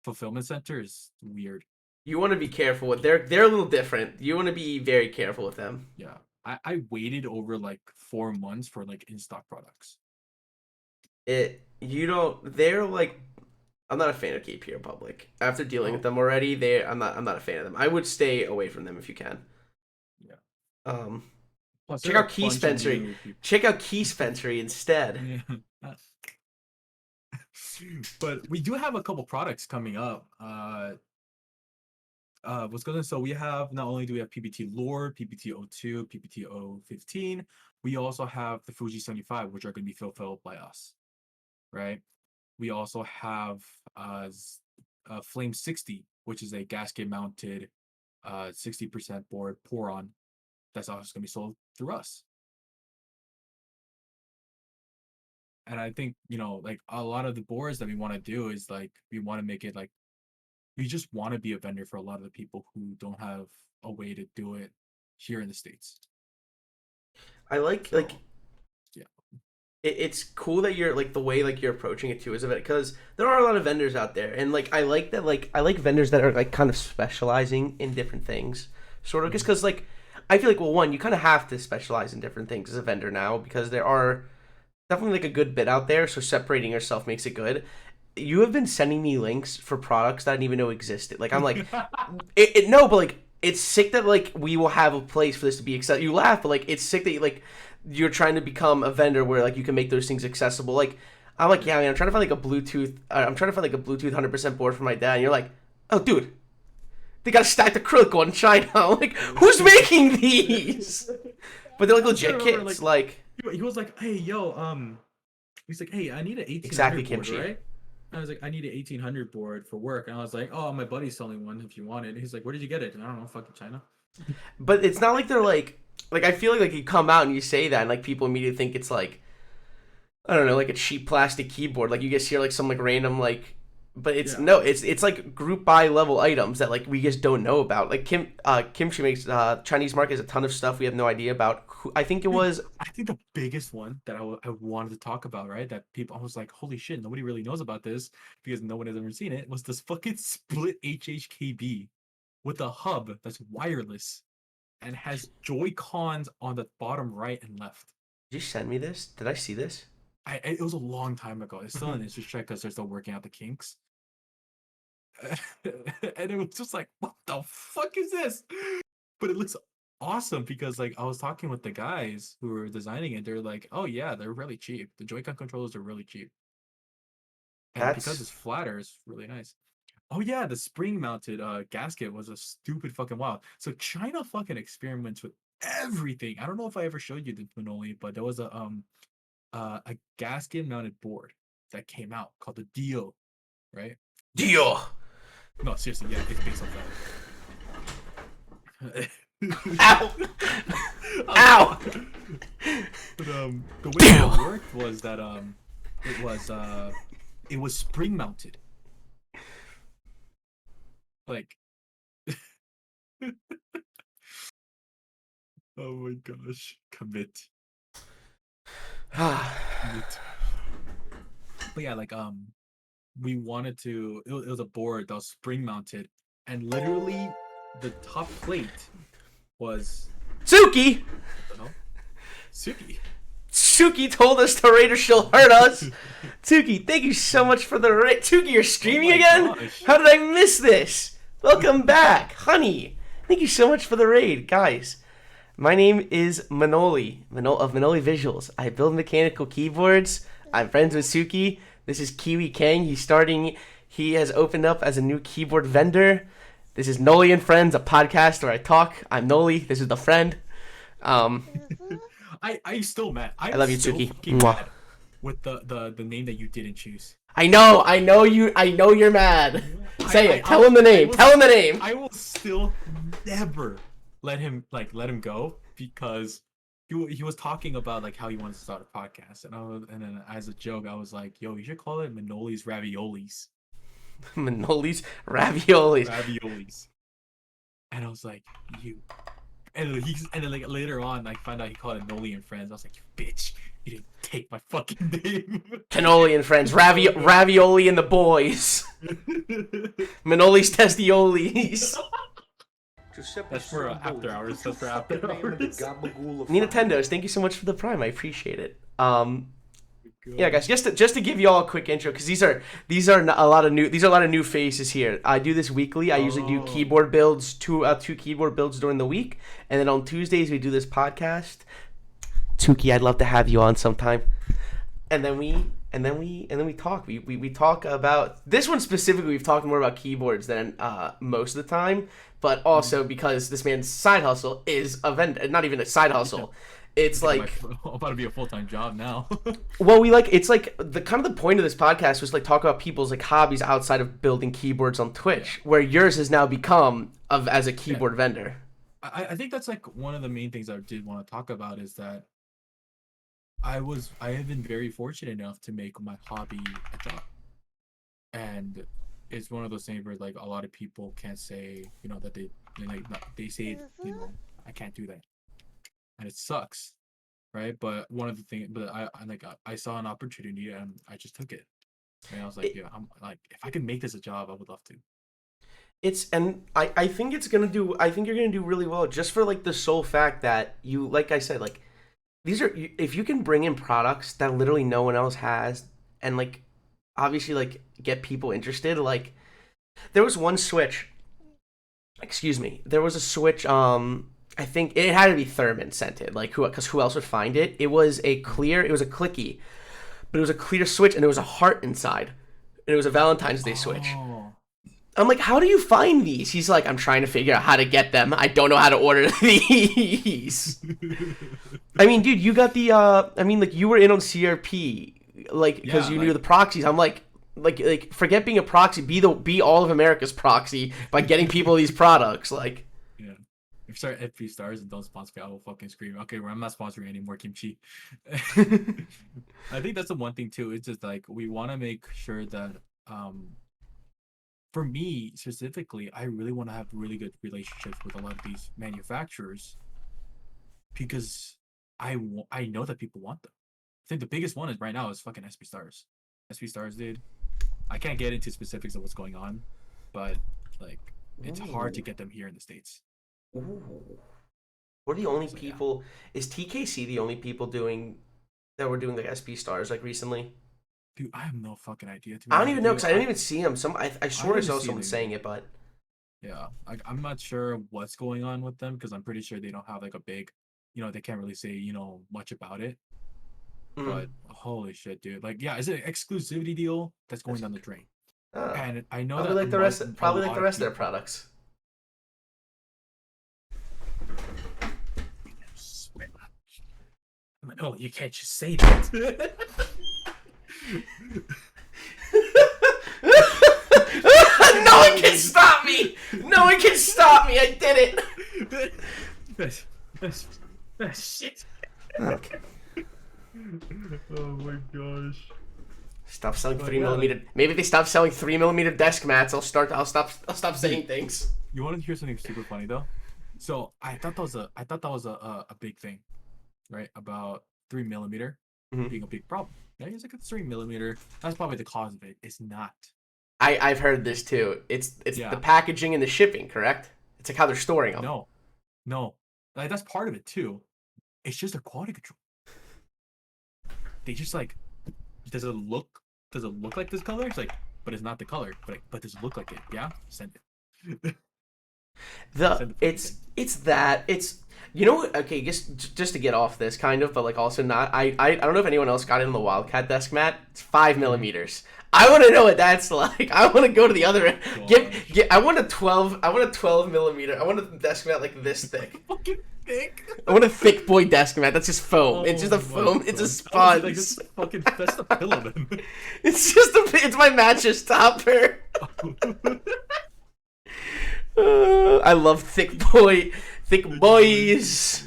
fulfillment center is weird. You want to be careful with. They're a little different. You want to be very careful with them. Yeah, I waited over like 4 months for like in stock products. It you don't. They're like. I'm not a fan of KP Republic. After dealing with Oh, them already, I'm not a fan of them. I would stay away from them if you can. yeah. Um, Plus, check there are out a Key bunch of Spencery. new people. Check out Key Spencery instead. Yeah. But we do have a couple products coming up. What's going on? So we have not only do we have PBT Lore, PBT 02, PBT 015, we also have the Fuji 75, which are going to be fulfilled by us, right? We also have Flame 60, which is a gasket mounted 60% board Poron that's also going to be sold through us. And I think, like a lot of the boards that we want to do is like we want to make it like we just want to be a vendor for a lot of the people who don't have a way to do it here in the States. I like So yeah. it's cool that you're like the way like you're approaching it too is because there are a lot of vendors out there, and like I like that, like I like vendors that are like kind of specializing in different things, sort of just because like I feel like, well, one, you kind of have to specialize in different things as a vendor now because there are definitely like a good bit out there, so separating yourself makes it good. You have been sending me links for products that I didn't even know existed. Like I'm like, no, but like it's sick that like we will have a place for this to be accessible. You laugh, but like it's sick that you're trying to become a vendor where like you can make those things accessible. Like I'm like, yeah, man, I'm trying to find like a Bluetooth. I'm trying to find like a Bluetooth 100% board for my dad. And you're like, oh, dude, they got a stacked acrylic one in China. I'm like, who's making these? But they're like legit kits. Like he was like, hey, yo, he's like, hey, I need an 1800 exactly, board, Kimchi. right? I was like, I need an 1800 board for work, and I was like, oh, my buddy's selling one if you want it. He's like, where did you get it? And I don't know, fucking China. But it's not like they're like I feel like you come out and you say that and like people immediately think it's like, I don't know, like a cheap plastic keyboard. Like you just hear like some like random like, but it's Yeah. no, it's like group buy level items that like we just don't know about. Like Kimchi makes Chinese market has a ton of stuff we have no idea about. I think it was I think the biggest one that I wanted to talk about, right? That people, I was like, holy shit, nobody really knows about this because no one has ever seen it. Was this fucking split HHKB with a hub that's wireless and has Joy Cons on the bottom right and left. Did you send me this? Did I see this? It was a long time ago. It's still an issue check because they're still working out the kinks. And it was just like, what the fuck is this? But it looks awesome because like I was talking with the guys who were designing it. They're like, oh yeah, they're really cheap. The Joy-Con controllers are really cheap. And because it's flatter, it's really nice. Oh yeah, the spring mounted gasket was a stupid fucking wild. So China fucking experiments with everything. I don't know if I ever showed you the Manoli, but there was a gasket mounted board that came out called the Dio, right? Deal. No, seriously, yeah, it's based on that. Ow! Ow! But the way it worked was that it was spring mounted. Like oh my gosh. Commit. Commit. But yeah, like we wanted to it was a board that was spring mounted and literally the top plate was Suki! I don't know, Suki. Suki told us the Raider she'll hurt us. Suki, thank you so much for the raid. Suki, you're streaming again? Gosh. How did I miss this? Welcome back, honey. Thank you so much for the raid, guys. My name is Manoli, of Manoli Visuals. I build mechanical keyboards. I'm friends with Suki. This is Kiwi Kang. He has opened up as a new keyboard vendor. This is Noli and Friends, a podcast where I talk. I'm Noli. This is the friend. I still mad. I love you, still Tsuki. fucking Mwah. mad with the name that you didn't choose. I know you're mad. Say it. Tell him the name. Tell him the name. I will still never let him go because he was talking about like how he wants to start a podcast, and then as a joke I was like, yo, you should call it Manoli's Raviolis. Manoli's Raviolis. And I was like, you. And then like later on, I found out he called it Noli and Friends. I was like, you bitch, you didn't take my fucking name. Cannoli and Friends, Ravioli and the Boys. Manoli's Testiolis. That's for after hours. That's for after hours. Nintendo's, thank you so much for the Prime. I appreciate it. Yeah, guys, just to give you all a quick intro, because these are a lot of new faces here. I do this weekly. I usually do keyboard builds, two keyboard builds during the week, and then on Tuesdays we do this podcast. Tuki, I'd love to have you on sometime. And then we talk. We talk about this one specifically. We've talked more about keyboards than most of the time, but also because this man's side hustle is a vendor, not even a side hustle. It's like I'm about to be a full-time job now. Well, it's like the kind of the point of this podcast was like talk about people's like hobbies outside of building keyboards on Twitch, where yours has now become as a keyboard vendor. I think that's like one of the main things I did want to talk about is that I have been very fortunate enough to make my hobby a job, and it's one of those things where like a lot of people can't say that they say I can't do that. And it sucks, right? But one of the things, I saw an opportunity and I just took it. And I was like, I'm like, if I could make this a job, I would love to. I think you're gonna do really well, just for like the sole fact that you, like I said, like if you can bring in products that literally no one else has, and like obviously like get people interested. Like there was one switch. There was a switch. I think it had to be Thurman scented, like because who else would find it? It was a clicky, but it was a clear switch and there was a heart inside, and it was a Valentine's Day switch. I'm like, how do you find these? He's like, I'm trying to figure out how to get them. I don't know how to order these. I mean, dude, you got the you were in on CRP, like because you knew the proxies. I'm like forget being a proxy, be all of America's proxy by getting people these products, like. If you start at 3 stars and don't sponsor me, I will fucking scream. Okay, well, I'm not sponsoring any more kimchi. I think that's the one thing too. It's just like we want to make sure that, for me specifically, I really want to have really good relationships with a lot of these manufacturers because I know that people want them. I think the biggest one is right now is fucking SP Stars. SP Stars, dude. I can't get into specifics of what's going on, but like it's hard to get them here in the States. Ooh. We're the only people. Is TKC the only people doing like SP Stars like recently? Dude, I have no fucking idea. I don't even know because I didn't even see them. I swear I saw someone saying it, but yeah, I'm not sure what's going on with them because I'm pretty sure they don't have like a big, they can't really say much about it. But holy shit, dude! Like, yeah, it's an exclusivity deal that's going down the drain, and I know probably that like the rest of their products. Oh, you can't just say that. No one can stop me! No one can stop me! I did it! That's shit. Okay. Oh my gosh. Stop selling 3mm. Maybe if they stop selling 3mm desk mats, I'll stop saying things. You want to hear something super funny though? So I thought that was a big thing. Right, about 3mm being a big problem. Yeah, it's like it's 3mm. That's probably the cause of it. It's not. I've heard this too. It's the packaging and the shipping, correct? It's like how they're storing them. No, like that's part of it too. It's just a quality control. They just like, does it look like this color? It's like, but it's not the color. But does it look like it? Yeah, send it. It's okay, just to get off this kind of, but like also not. I don't know if anyone else got in the Wildcat desk mat. It's 5mm. I want to know what that's like. I want to go to the other end. I want a 12mm. I want a desk mat like this thick. thick. I want a thick boy desk mat. That's just foam. It's just a Oh my foam. It's a God. sponge. Like, this is fucking that's the pillow then. It's just it's my mattress topper. I love thick boys. Thick boys.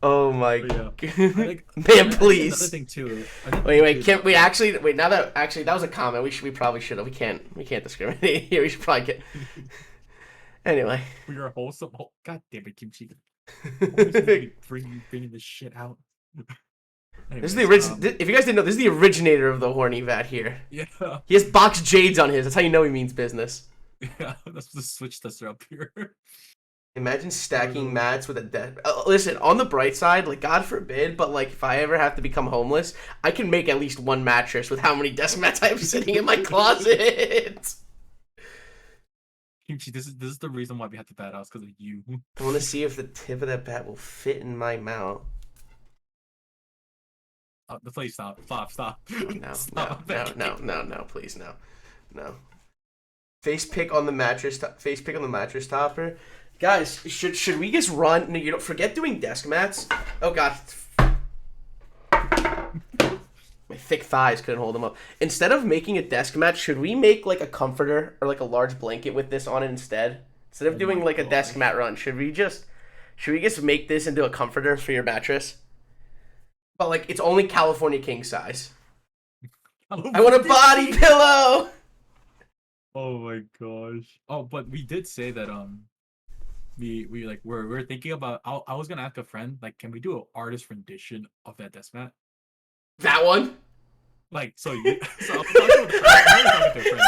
Oh my But yeah. god. Like, Man, another please. thing too. Wait, can't we actually wait, now that that was a comment. We probably should have. We can't discriminate here. We should probably get Anyway. We are wholesome. Oh, God damn it, Kimchi. Always bringing this shit out. This is the if you guys didn't know, this is the originator of the horny vat here. Yeah. He has box jades on his. That's how you know he means business. Yeah, that's the switch tester up here. Imagine stacking mats with a desk. Listen, on the bright side, like God forbid, but like if I ever have to become homeless, I can make at least one mattress with how many desk mats I have sitting in my closet. Kimchi, this is the reason why we had the bat house, because of you. I want to see if the tip of that bat will fit in my mouth. Please stop. No, Stop. no, please, no. Face pick on the mattress topper. Guys, should we just run? No, you don't forget doing desk mats. Oh god. My thick thighs couldn't hold them up. Instead of making a desk mat, should we make like a comforter or like a large blanket with this on it instead? Instead of doing like a desk mat run, should we just make this into a comforter for your mattress? But like it's only California king size. I want a body pillow. Oh my gosh. Oh, but we did say that we like we're thinking about. I was gonna ask a friend, like, can we do an artist rendition of that desk mat? That one? Like, so I was talking to a friend.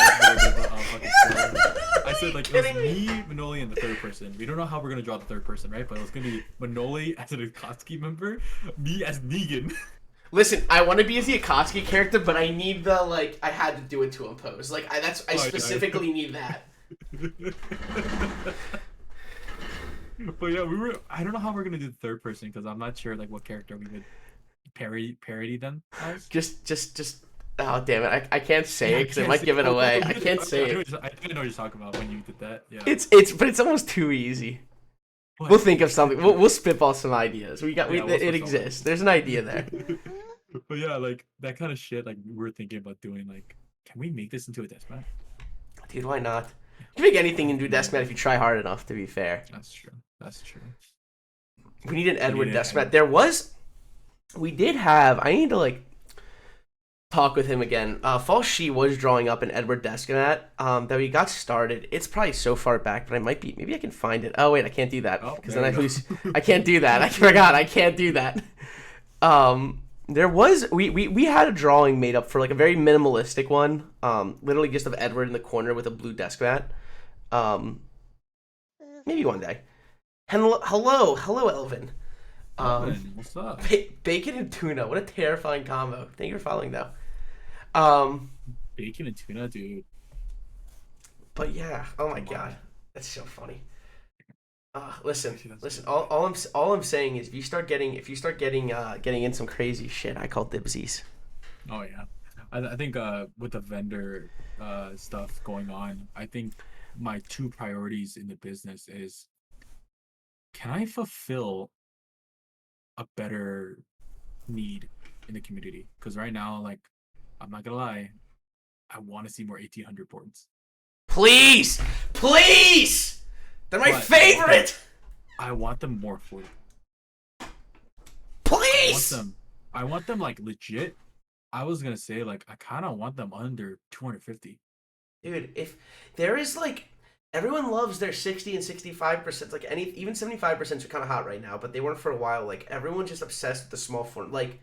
I said, like, it was me, Manoli, and the third person. We don't know how we're gonna draw the third person, right? But it was gonna be Manoli as an Akatsuki member, me as Negan. Listen, I want to be as the Akatsuki character, but I need the like. I had to do it to impose. Like I specifically need that. But yeah, I don't know how we're gonna do the third person, because I'm not sure like what character we would parody them as. Just. Oh damn it! I can't say it because it might give it away. I can't say it. I didn't know what you're talking about when you did that. Yeah. It's almost too easy. We'll think of something. We'll spitball some ideas. It exists. There's an idea there. But yeah, like that kind of shit. Like we were thinking about doing. Like, can we make this into a desk mat? Dude, why not? You can make anything into a desk mat if you try hard enough. To be fair. That's true. We need an Edward desk mat. We did have. I need to like talk with him again. False She was drawing up an Edward desk mat that we got started. It's probably so far back, but maybe I can find it. Oh wait, I can't do that because then I can't do that. I forgot I can't do that. There was we had a drawing made up for like a very minimalistic one. Literally just of Edward in the corner with a blue desk mat. Maybe one day. Hello, Elvin. What's up? Bacon and tuna. What a terrifying combo. Thank you for following though. Bacon and tuna, dude. But yeah, oh my god, that's so funny. Listen. All I'm saying is, if you start getting in some crazy shit, I call dibsies. Oh yeah, I think with the vendor stuff going on, I think my two priorities in the business is, can I fulfill a better need in the community? Because right now, like, I'm not gonna lie, I want to see more 1800 boards. Please, they're my favorite. I want them more affordable. Please, I want them like legit. I was gonna say, like, I kind of want them under 250. Dude, if there is like, everyone loves their 60 and 65%. Like even 75% are kind of hot right now, but they weren't for a while. Like everyone's just obsessed with the small form. Like,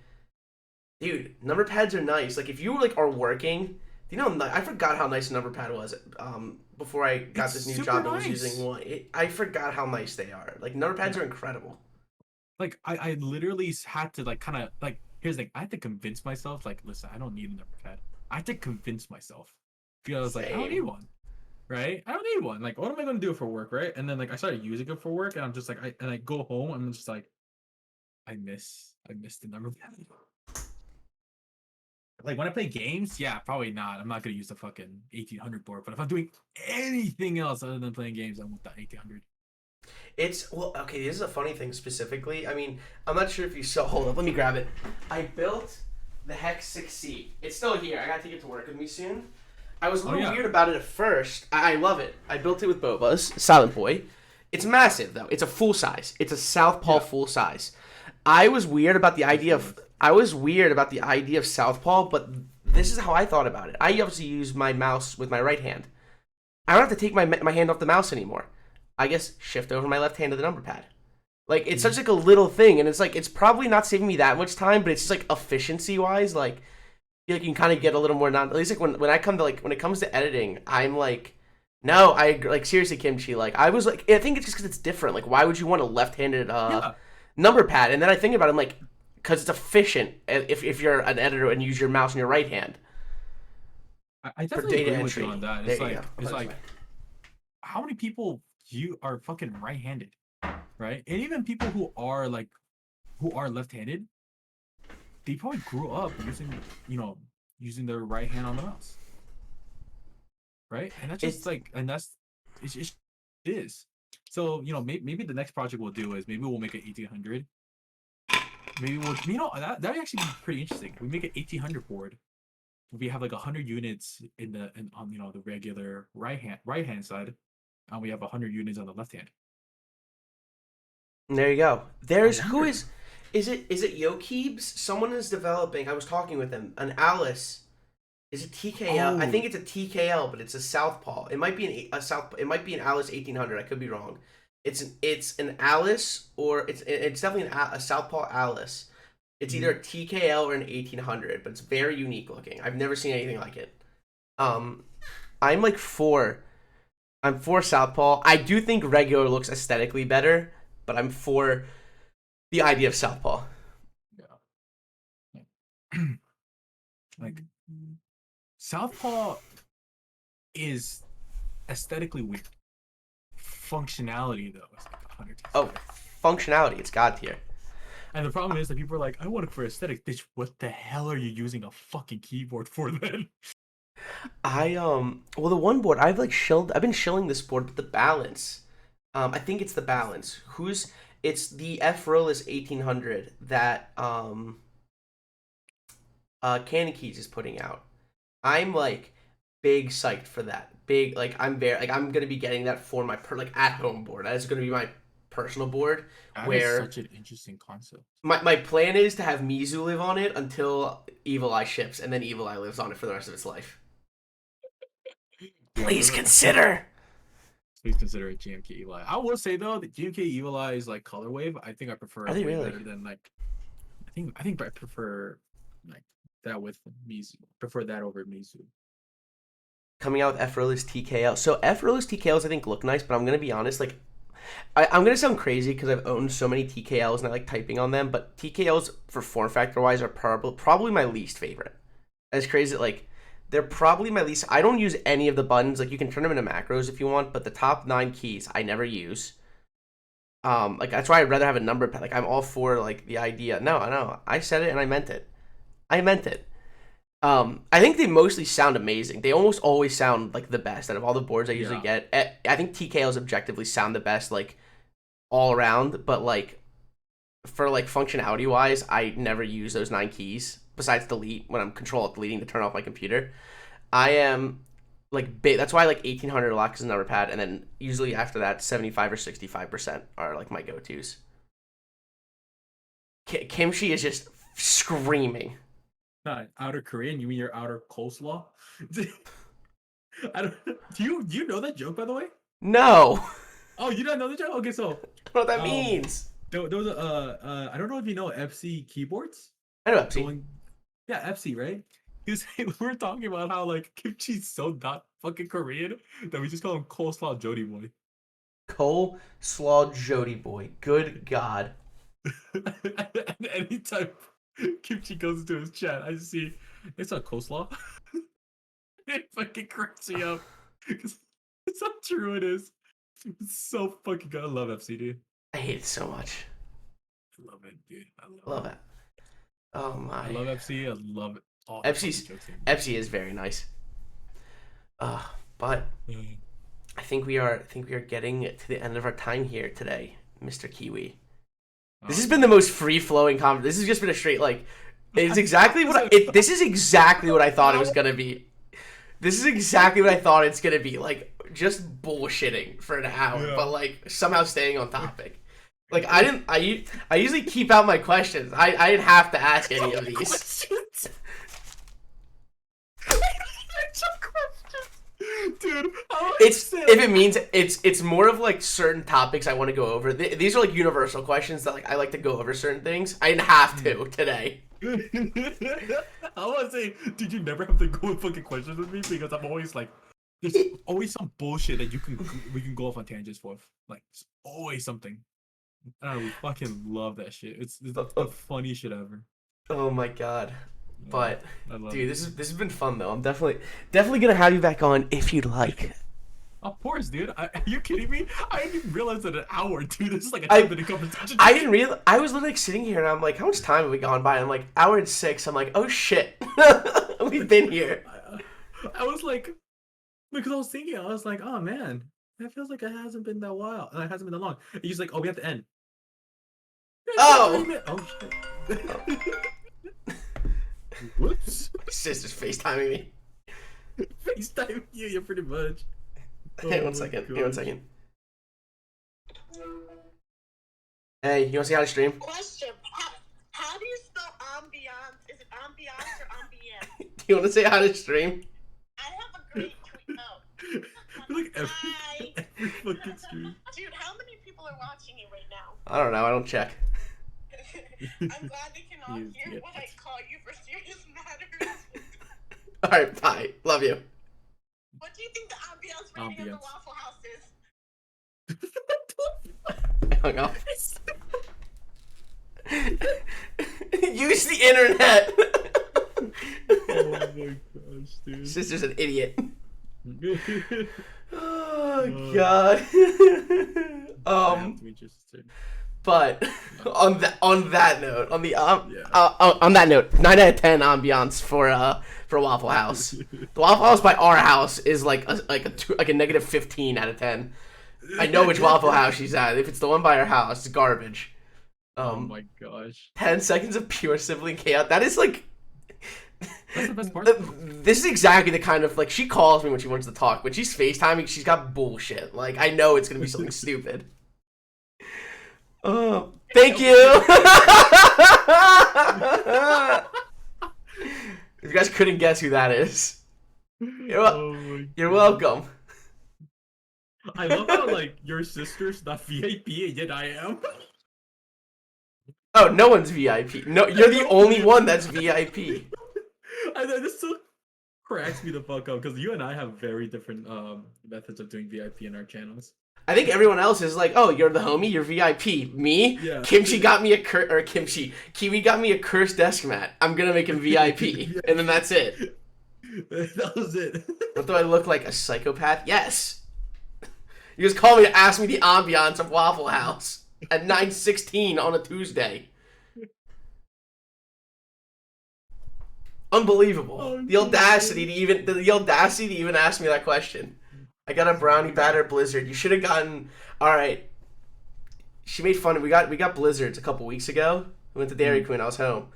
dude, number pads are nice. Like if you like are working, you know, I forgot how nice a number pad was. Before I got this new job, I was using one. I forgot how nice they are. Like number pads are incredible. Like I literally had to like kind of like, here's the thing. I had to convince myself, like, listen, I don't need a number pad. I had to convince myself, because I was like, I don't need one. Right? I don't need one. Like, what am I going to do for work, right? And then, like, I started using it for work, and I'm just like, I go home, I'm just like, I miss the number pad. Like, when I play games, yeah, probably not. I'm not going to use the fucking 1800 board, but if I'm doing anything else other than playing games, I want that 1800. It's well, okay. This is a funny thing specifically. I mean, I'm not sure if you saw. Hold up, let me grab it. I built the Hex 6C. It's still here. I gotta take it to work with me soon. I was a little weird about it at first. I love it. I built it with Boba's Silent Boy. It's massive though. It's a full size. It's a Southpaw full size. I was weird about the idea of Southpaw, but this is how I thought about it. I obviously use my mouse with my right hand. I don't have to take my hand off the mouse anymore. I guess shift over my left hand to the number pad. Like, it's such like a little thing, and it's like it's probably not saving me that much time, but it's just like efficiency wise, like I feel like you can kind of get a little more at least like when I come to like when it comes to editing, I'm like, no, I like seriously, Kimchi, like I was like, I think it's just because it's different. Like, why would you want a left-handed number pad? And then I think about it, I'm like, because it's efficient if you're an editor and use your mouse in your right hand. I definitely agree with you on that. It's like how many people you are fucking right-handed, right? And even people who are left-handed, they probably grew up using their right hand on the mouse, right? And that's just it is. So maybe the next project we'll do is maybe we'll make an 1800. Maybe we'll that would actually be pretty interesting. We make an 1800 board. We have like 100 units on the regular right hand side, and we have 100 units on the left hand. There you go. There's is it Yokeebs? Someone is developing. I was talking with him. An Alice. Is it TKL? Oh. I think it's a TKL, but it's a Southpaw. It might be It might be an Alice 1800. I could be wrong. It's an Alice or it's definitely a Southpaw Alice. It's either a TKL or an 1800, but it's very unique looking. I've never seen anything like it. I'm for Southpaw. I do think regular looks aesthetically better, but I'm for the idea of Southpaw. Yeah. Like Southpaw is aesthetically weird. Functionality though is like 100 times better. Functionality, it's God tier. And the problem is that people are like, I want it for aesthetic. Bitch, what the hell are you using a fucking keyboard for then? Well, the one board I've been shilling this board, but the balance, I think it's the balance. It's the F-Rollers 1800 that Candy Keys is putting out. I'm like big psyched for that. I'm gonna be getting that for my at home board. That is gonna be my personal board. That is such an interesting concept. My plan is to have Mizu live on it until Evil Eye ships, and then Evil Eye lives on it for the rest of its life. Please consider it GMK Evil Eye. I will say though, the GMK Evil Eye is like color wave. I think I prefer it better than like. I think I prefer like that with Mizu. Prefer that over Mizu. Coming out with F-Rollers TKL. So F-Rollers TKLs I think look nice, but I'm gonna be honest, like I'm gonna sound crazy because I've owned so many TKLs and I like typing on them, but TKLs for form factor wise are probably my least favorite. As crazy, like they're probably my least. I don't use any of the buttons. Like you can turn them into macros if you want, but the top 9 keys I never use. Like that's why I'd rather have a number pad. Like I'm all for like the idea. No, I said it and I meant it. I think they mostly sound amazing. They almost always sound like the best out of all the boards I usually get. I think TKLs objectively sound the best, like all around. But like for like functionality wise, I never use those 9 keys besides delete when I'm deleting to turn off my computer. I am like big. That's why I like 1800 a lot because number pad, and then usually after that 75 or 65% are like my go-tos. Kimchi is just screaming. Not outer Korean? You mean your outer coleslaw? I don't. Do you know that joke by the way? No. Oh, you don't know the joke? Okay, so I don't know what that means. There was a I don't know if you know FC keyboards. I know FC. Yeah, FC, right? We're talking about how like Kimchi's so not fucking Korean that we just call him coleslaw Jody boy. Coleslaw Jody boy. Good God. And anytime Kimchi goes into his chat, I see it's a coleslaw. It fucking cracks me up. It's how true it is. It's so fucking good. I love FC, dude. I hate it so much. I love it, dude. I love it. Oh my. I love FC. I love it. FC is very nice. But I think we are getting to the end of our time here today, Mr. Kiwi. This has been the most free-flowing conversation. This has just been a straight like. It's exactly what this is exactly what I thought it was gonna be. This is exactly what I thought it's gonna be. Like just bullshitting for an hour, but like somehow staying on topic. Like I usually keep out my questions. I didn't have to ask any of these. Dude, if it means it's more of like certain topics I want to go over. These are like universal questions that like I like to go over certain things. I didn't have to today. I want to say, did you never have to go with fucking questions with me? Because I'm always like, there's always some bullshit that we can go off on tangents for. Like, it's always something. We fucking love that shit. It's the funniest shit ever. Oh my god. But dude, it. this has been fun though. I'm definitely gonna have you back on if you'd like. Of course, dude. Are you kidding me? I didn't even realize that an hour, dude. This is like a 10-minute conversation. I didn't realize. I was literally like sitting here and I'm like, how much time have we gone by? And I'm like, hour and 6. I'm like, oh shit, we've been here. I was like, because I was thinking, I was like, oh man, that feels like it hasn't been that while, and it hasn't been that long. And he's like, oh, we have to end. Oh shit. Whoops. My sister's FaceTiming me. FaceTime you, yeah, pretty much. Hang on one second. Hey, you wanna see how to stream? Question. How do you spell ambiance? Is it ambiance or ambience? Do you wanna say how to stream? I have a great tweet. Oh. Like Hi. every fucking stream. Dude, how many people are watching you right now? I don't know. I don't check. I'm glad they can all Yes, hear yes. what I call you for serious matters. All right, bye. Love you. What do you think the ambiance rating of the Waffle House is? I hung up. Use the internet. Oh my gosh, dude. Sister's an idiot. Oh Oh. god. I have to meet your sister. But on that note, on that note, 9 out of 10 ambiance for Waffle House. The Waffle House by our house is like a -15 out of 10. I know which Waffle House she's at. If it's the one by our house, it's garbage. Oh my gosh. 10 seconds of pure sibling chaos. That is like. That's the best part. This is exactly the kind of like she calls me when she wants to talk. When she's FaceTiming, she's got bullshit. Like I know it's gonna be something stupid. Oh, thank you. If you guys couldn't guess who that is, you're welcome. I love how like your sister's not VIP and yet I am. Oh, no one's VIP. No, you're the only one that's VIP. I know this still cracks me the fuck up because you and I have very different methods of doing VIP in our channels. I think everyone else is like, oh, you're the homie, you're VIP. Me, Yeah. Kiwi got me a cursed desk mat. I'm gonna make him VIP, and then that's it. That was it. What do I look like, a psychopath? Yes. You just called me to ask me the ambiance of Waffle House at 9:16 on a Tuesday. Unbelievable. Oh, the audacity to even ask me that question. I got a brownie batter blizzard. You should have gotten. All right. She made fun of. We got blizzards a couple weeks ago. We went to Dairy Queen. I was home,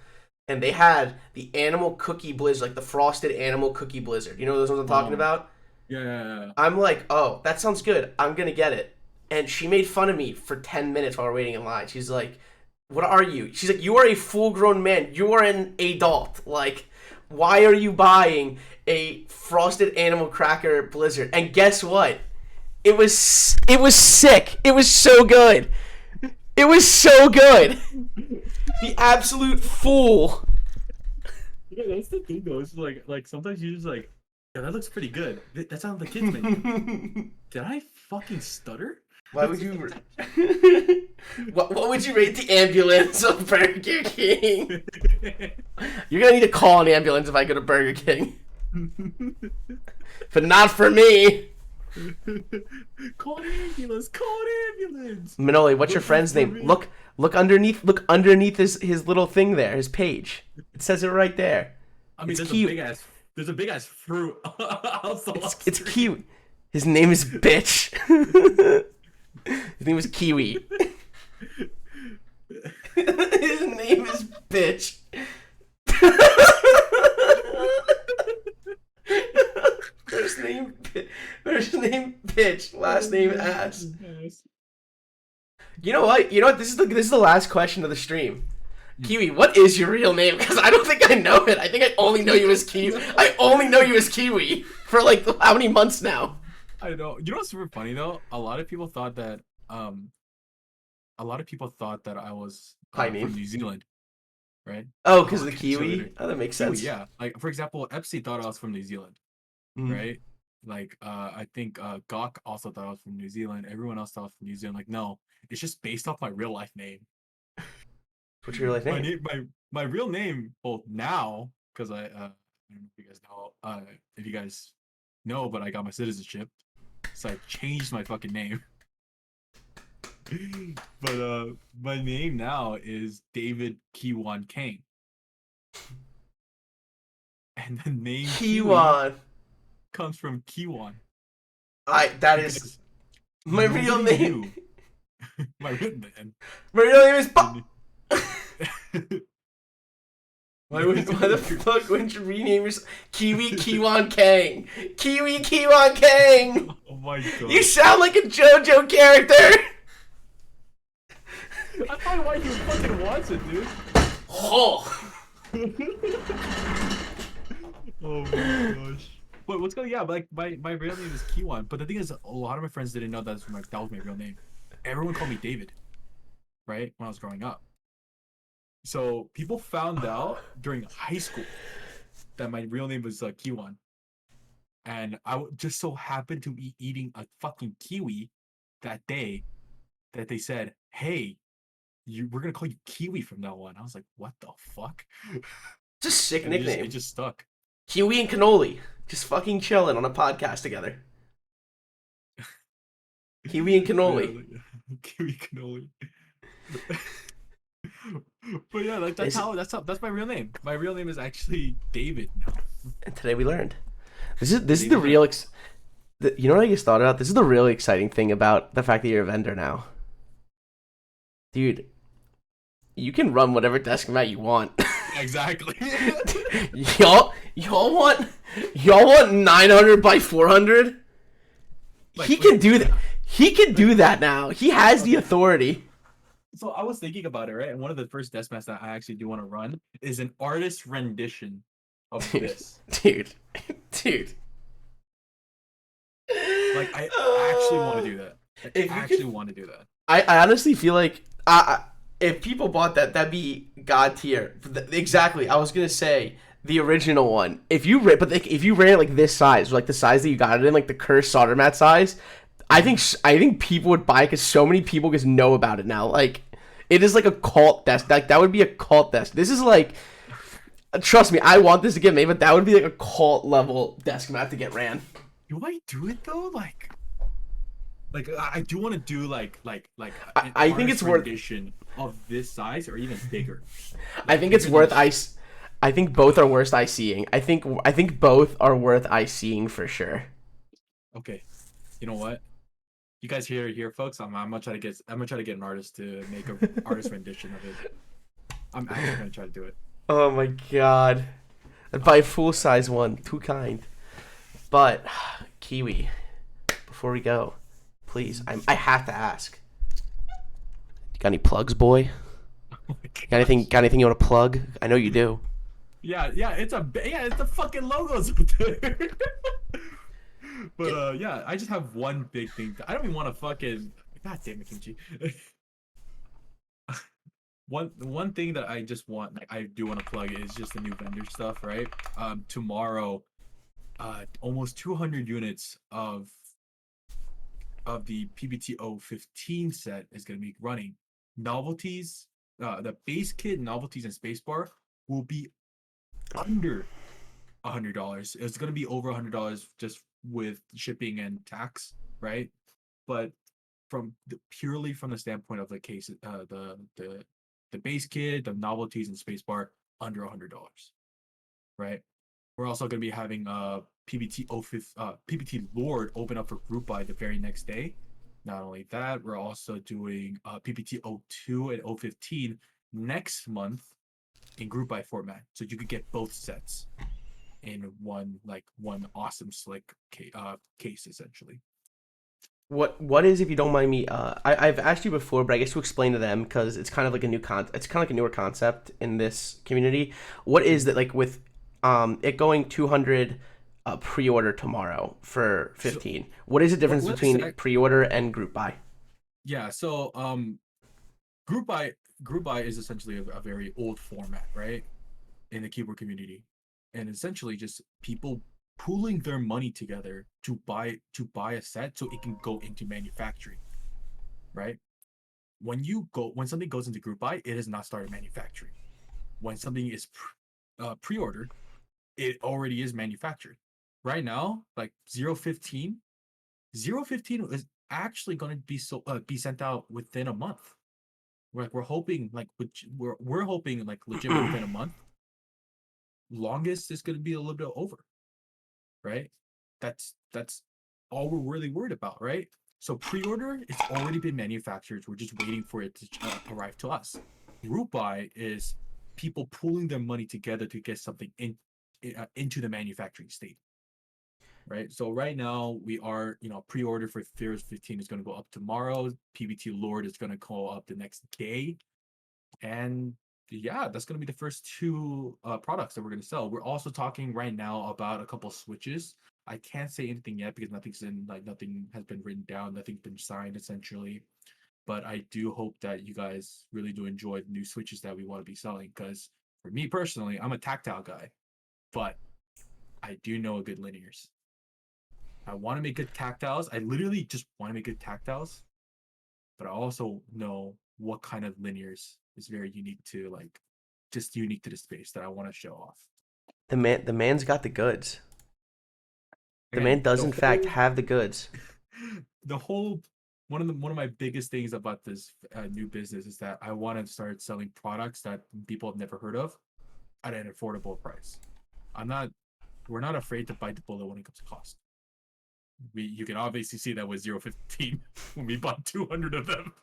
and they had the animal cookie blizzard, like the frosted animal cookie blizzard. You know those ones I'm talking about? Yeah. I'm like, oh, that sounds good. I'm gonna get it. And she made fun of me for 10 minutes while we're waiting in line. She's like, what are you? She's like, you are a full-grown man. You are an adult. Like, why are you buying a frosted animal cracker blizzard? And guess what? It was sick. It was so good. It was so good. The absolute fool. Yeah, that's the thing though. It's like sometimes you just like, yeah, that looks pretty good. That sounds like kids menu. Did I fucking stutter? Why would you? What would you rate the ambulance of Burger King? You're gonna need to call an ambulance if I go to Burger King, but not for me. Call an ambulance! Call an ambulance! Manoli, what's your friend's name? Look underneath. Look underneath his little thing there, his page. It says it right there. I mean, it's there's cute. a big ass fruit. It's cute. His name is Bitch. His name is Kiwi. His name is Bitch. First name Bitch. Last name Ass. You know what? You know what? This is the last question of the stream. Kiwi, what is your real name? Because I don't think I know it. I think I only know you as Kiwi. I only know you as Kiwi for like how many months now? I know. You know what's super funny though? A lot of people thought that I was from Name. New Zealand, right? Oh, because of the So Kiwi? Oh, that makes Kiwi, sense. yeah. Like for example, Epsi thought I was from New Zealand, right? Like I think Gawk also thought I was from New Zealand. Everyone else thought I was from New Zealand. Like, no, it's just based off my real life name. What's your real life name? My real name, well now, because I don't know if you guys know, but I got my citizenship, so I changed my fucking name. But my name now is David Kiwan Kang, and the name Kiwan. comes from Kiwan. That is my real name. My real name. My real name is Why the fuck wouldn't you rename yourself Kiwi Kiwan Kang? Kiwi Kiwan Kang! Oh my god. You sound like a JoJo character! That's probably why you fucking wants it, dude. Oh! Oh my gosh. But what's going? Yeah, like my real name is Kiwan. But the thing is, a lot of my friends didn't know that was my real name. Everyone called me David, right? When I was growing up. So people found out during high school that my real name was Kiwan, and I just so happened to be eating a fucking kiwi that day that they said, "Hey, we're gonna call you Kiwi from now on." I was like, "What the fuck?" It's a sick And nickname. it just stuck. Kiwi and Cannoli. Just fucking chilling on a podcast together. Kiwi and Cannoli. Yeah, Kiwi cannoli. But yeah, like that's my real name. My real name is actually David now. And today we learned. This is the real you know what I just thought about? This is the really exciting thing about the fact that you're a vendor now. Dude, you can run whatever desk mat you want. Exactly. y'all want 900 by 400? He can do that. He can do that now. He has the authority. So I was thinking about it, right? And one of the first desk mats that I actually do want to run is an artist rendition of this. Dude. Like I actually want to do that. Want to do that. I honestly feel like if people bought that, that'd be god tier. Exactly. I was gonna say the original one. If you ran it like this size, like the size that you got it in, like the cursed solder mat size, I think people would buy it because so many people just know about it now. Like it is like a cult desk. Like that would be a cult desk. This is like, trust me, I want this to get made, but that would be like a cult level desk mat to get ran. Do I do it though? Like I do want to do like I think it's worth rendition of this size or even bigger. I think it's worth ice. I think both are worth ICing. I think both are worth ICing for sure. Okay, you know what? You guys here, folks. I'm gonna try to get an artist to make an artist rendition of it. I'm actually gonna try to do it. Oh my god! I'd buy a full size one. Too kind. But Kiwi, before we go, please, I have to ask. You got any plugs, boy? Oh got anything you want to plug? I know you do. Yeah, it's the fucking logos up there. But yeah, I just have one big thing. I don't even want to fucking. God damn it, Kimchi. One thing that I just want, like, I do want to plug is just the new vendor stuff, right? Tomorrow, almost 200 units of the PBTO 15 set is gonna be running. Novelties, the base kit, novelties, and spacebar will be under $100. It's gonna be over $100 just with shipping and tax, right? But purely from the standpoint of the case, the base kit, the novelties, and spacebar, under $100, right? We're also going to be having PBT Lord open up for group buy the very next day. Not only that, we're also doing PBT 02 and 015 next month in group buy format, so you could get both sets in one awesome slick case essentially. What is, if you don't mind me, I've asked you before, but I guess to explain to them, because it's kind of like a it's kind of like a newer concept in this community. What is that, like, with it going 200 pre-order tomorrow for 15? What is the difference between pre-order and group buy? Yeah, so group buy is essentially a very old format, right, in the keyboard community, and essentially just people pooling their money together to buy a set so it can go into manufacturing, right? When something goes into group buy, it has not started manufacturing. When something is pre-ordered, it already is manufactured. Right now, like 015 is actually going to be sent out within a month. We're hoping legit within a month. Longest is going to be a little bit over, right? That's all we're really worried about, right? So pre-order, it's already been manufactured. We're just waiting for it to arrive to us. Group buy is people pooling their money together to get something into the manufacturing state, right? So right now we are, pre-order for Fears 15 is going to go up tomorrow. PBT Lord is going to go up the next day, and yeah, that's going to be the first two products that we're going to sell. We're also talking right now about a couple switches. I can't say anything yet because nothing has been written down, nothing's been signed essentially. But I do hope that you guys really do enjoy the new switches that we want to be selling, because for me personally, I'm a tactile guy, but I do know a good linears. I want to make good tactiles. I literally just want to make good tactiles, but I also know what kind of linears is very unique to the space that I want to show off. The man's got the goods. The Again, man does in fact have the goods. One of my biggest things about this new business is that I want to start selling products that people have never heard of at an affordable price. We're not afraid to bite the bullet when it comes to cost. You can obviously see that with 015 when we bought 200 of them.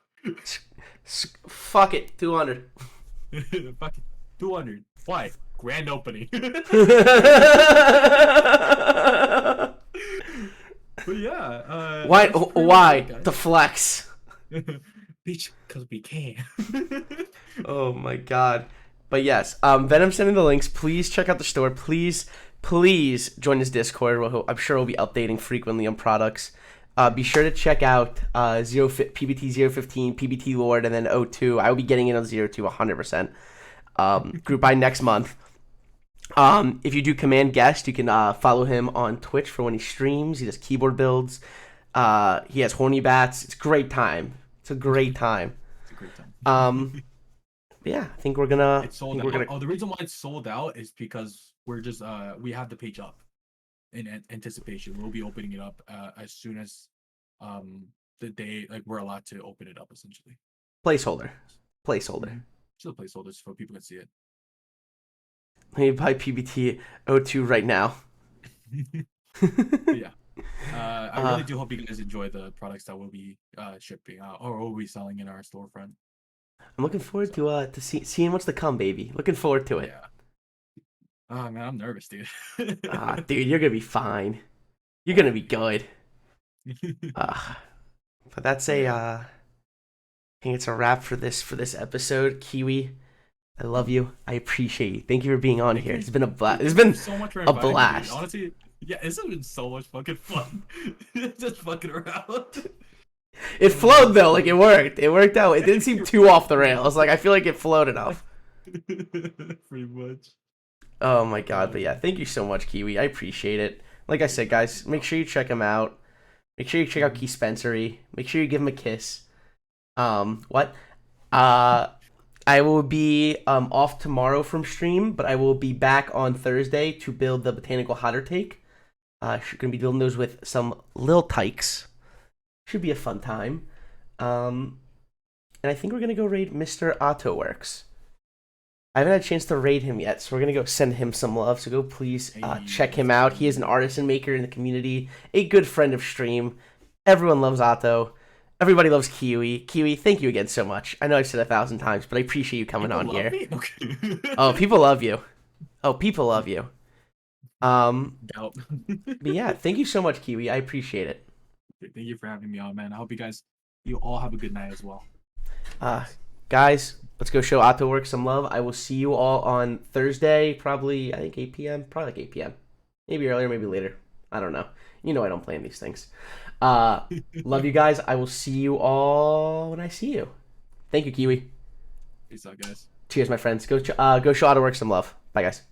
Fuck it, 200. Fuck it, 200. Why? Grand opening. But yeah. Why? The flex. Because we can. Oh my god. But yes, Venom sending the links. Please check out the store. Please join his Discord. I'm sure we'll be updating frequently on products. Be sure to check out PBT 015, PBT Lord, and then 02. I will be getting in on 02 100%. Group by next month. If you do Command Guest, you can follow him on Twitch for when he streams. He does keyboard builds. He has horny bats. It's a great time. It's a great time. Yeah, I think we're gonna. It's sold out. Oh, the reason why it's sold out is because we're just we have the page up in anticipation. We'll be opening it up as soon as the day we're allowed to open it up essentially. Placeholder. Just a placeholder so people can see it. Let me buy PBT 02 right now. Yeah. I really do hope you guys enjoy the products that we'll be shipping out or we'll be selling in our storefront. I'm looking forward to seeing what's to come, baby. Looking forward to it. Yeah. Oh man, I'm nervous, dude. Dude, you're gonna be fine. You're gonna be good. But that's I think it's a wrap for this episode. Kiwi, I love you. I appreciate you. Thank you for being on here. It's been a blast. It's been so much for a blast. Me, honestly, yeah, it's been so much fucking fun. Just fucking around. It flowed though, it worked. It worked out. It didn't seem too off the rails. I feel like it flowed enough. Pretty much. Oh my god, but yeah, thank you so much, Kiwi. I appreciate it. Like I said, guys, make sure you check him out. Make sure you check out Key Spencery. Make sure you give him a kiss. I will be off tomorrow from stream, but I will be back on Thursday to build the Botanical Hotter Take. Going to be building those with some Lil Tykes. Should be a fun time. And I think we're going to go raid Mr. Autoworks. I haven't had a chance to raid him yet, so we're gonna go send him some love. So go please check him out. He is an artisan maker in the community, a good friend of stream. Everyone loves Otto. Everybody loves Kiwi. Kiwi, thank you again so much. I know I've said 1,000 times, but I appreciate you coming People on love here. me? Okay. Oh, people love you. Oh, people love you. Doubt. But yeah, thank you so much, Kiwi. I appreciate it. Thank you for having me on, man. I hope you all have a good night as well. Guys, let's go show Otto Work some love. I will see you all on Thursday, probably, I think 8 p.m. Probably like 8 p.m. Maybe earlier, maybe later. I don't know. You know I don't plan these things. Love you guys. I will see you all when I see you. Thank you, Kiwi. Peace out, guys. Cheers, my friends. Go show Otto Work some love. Bye, guys.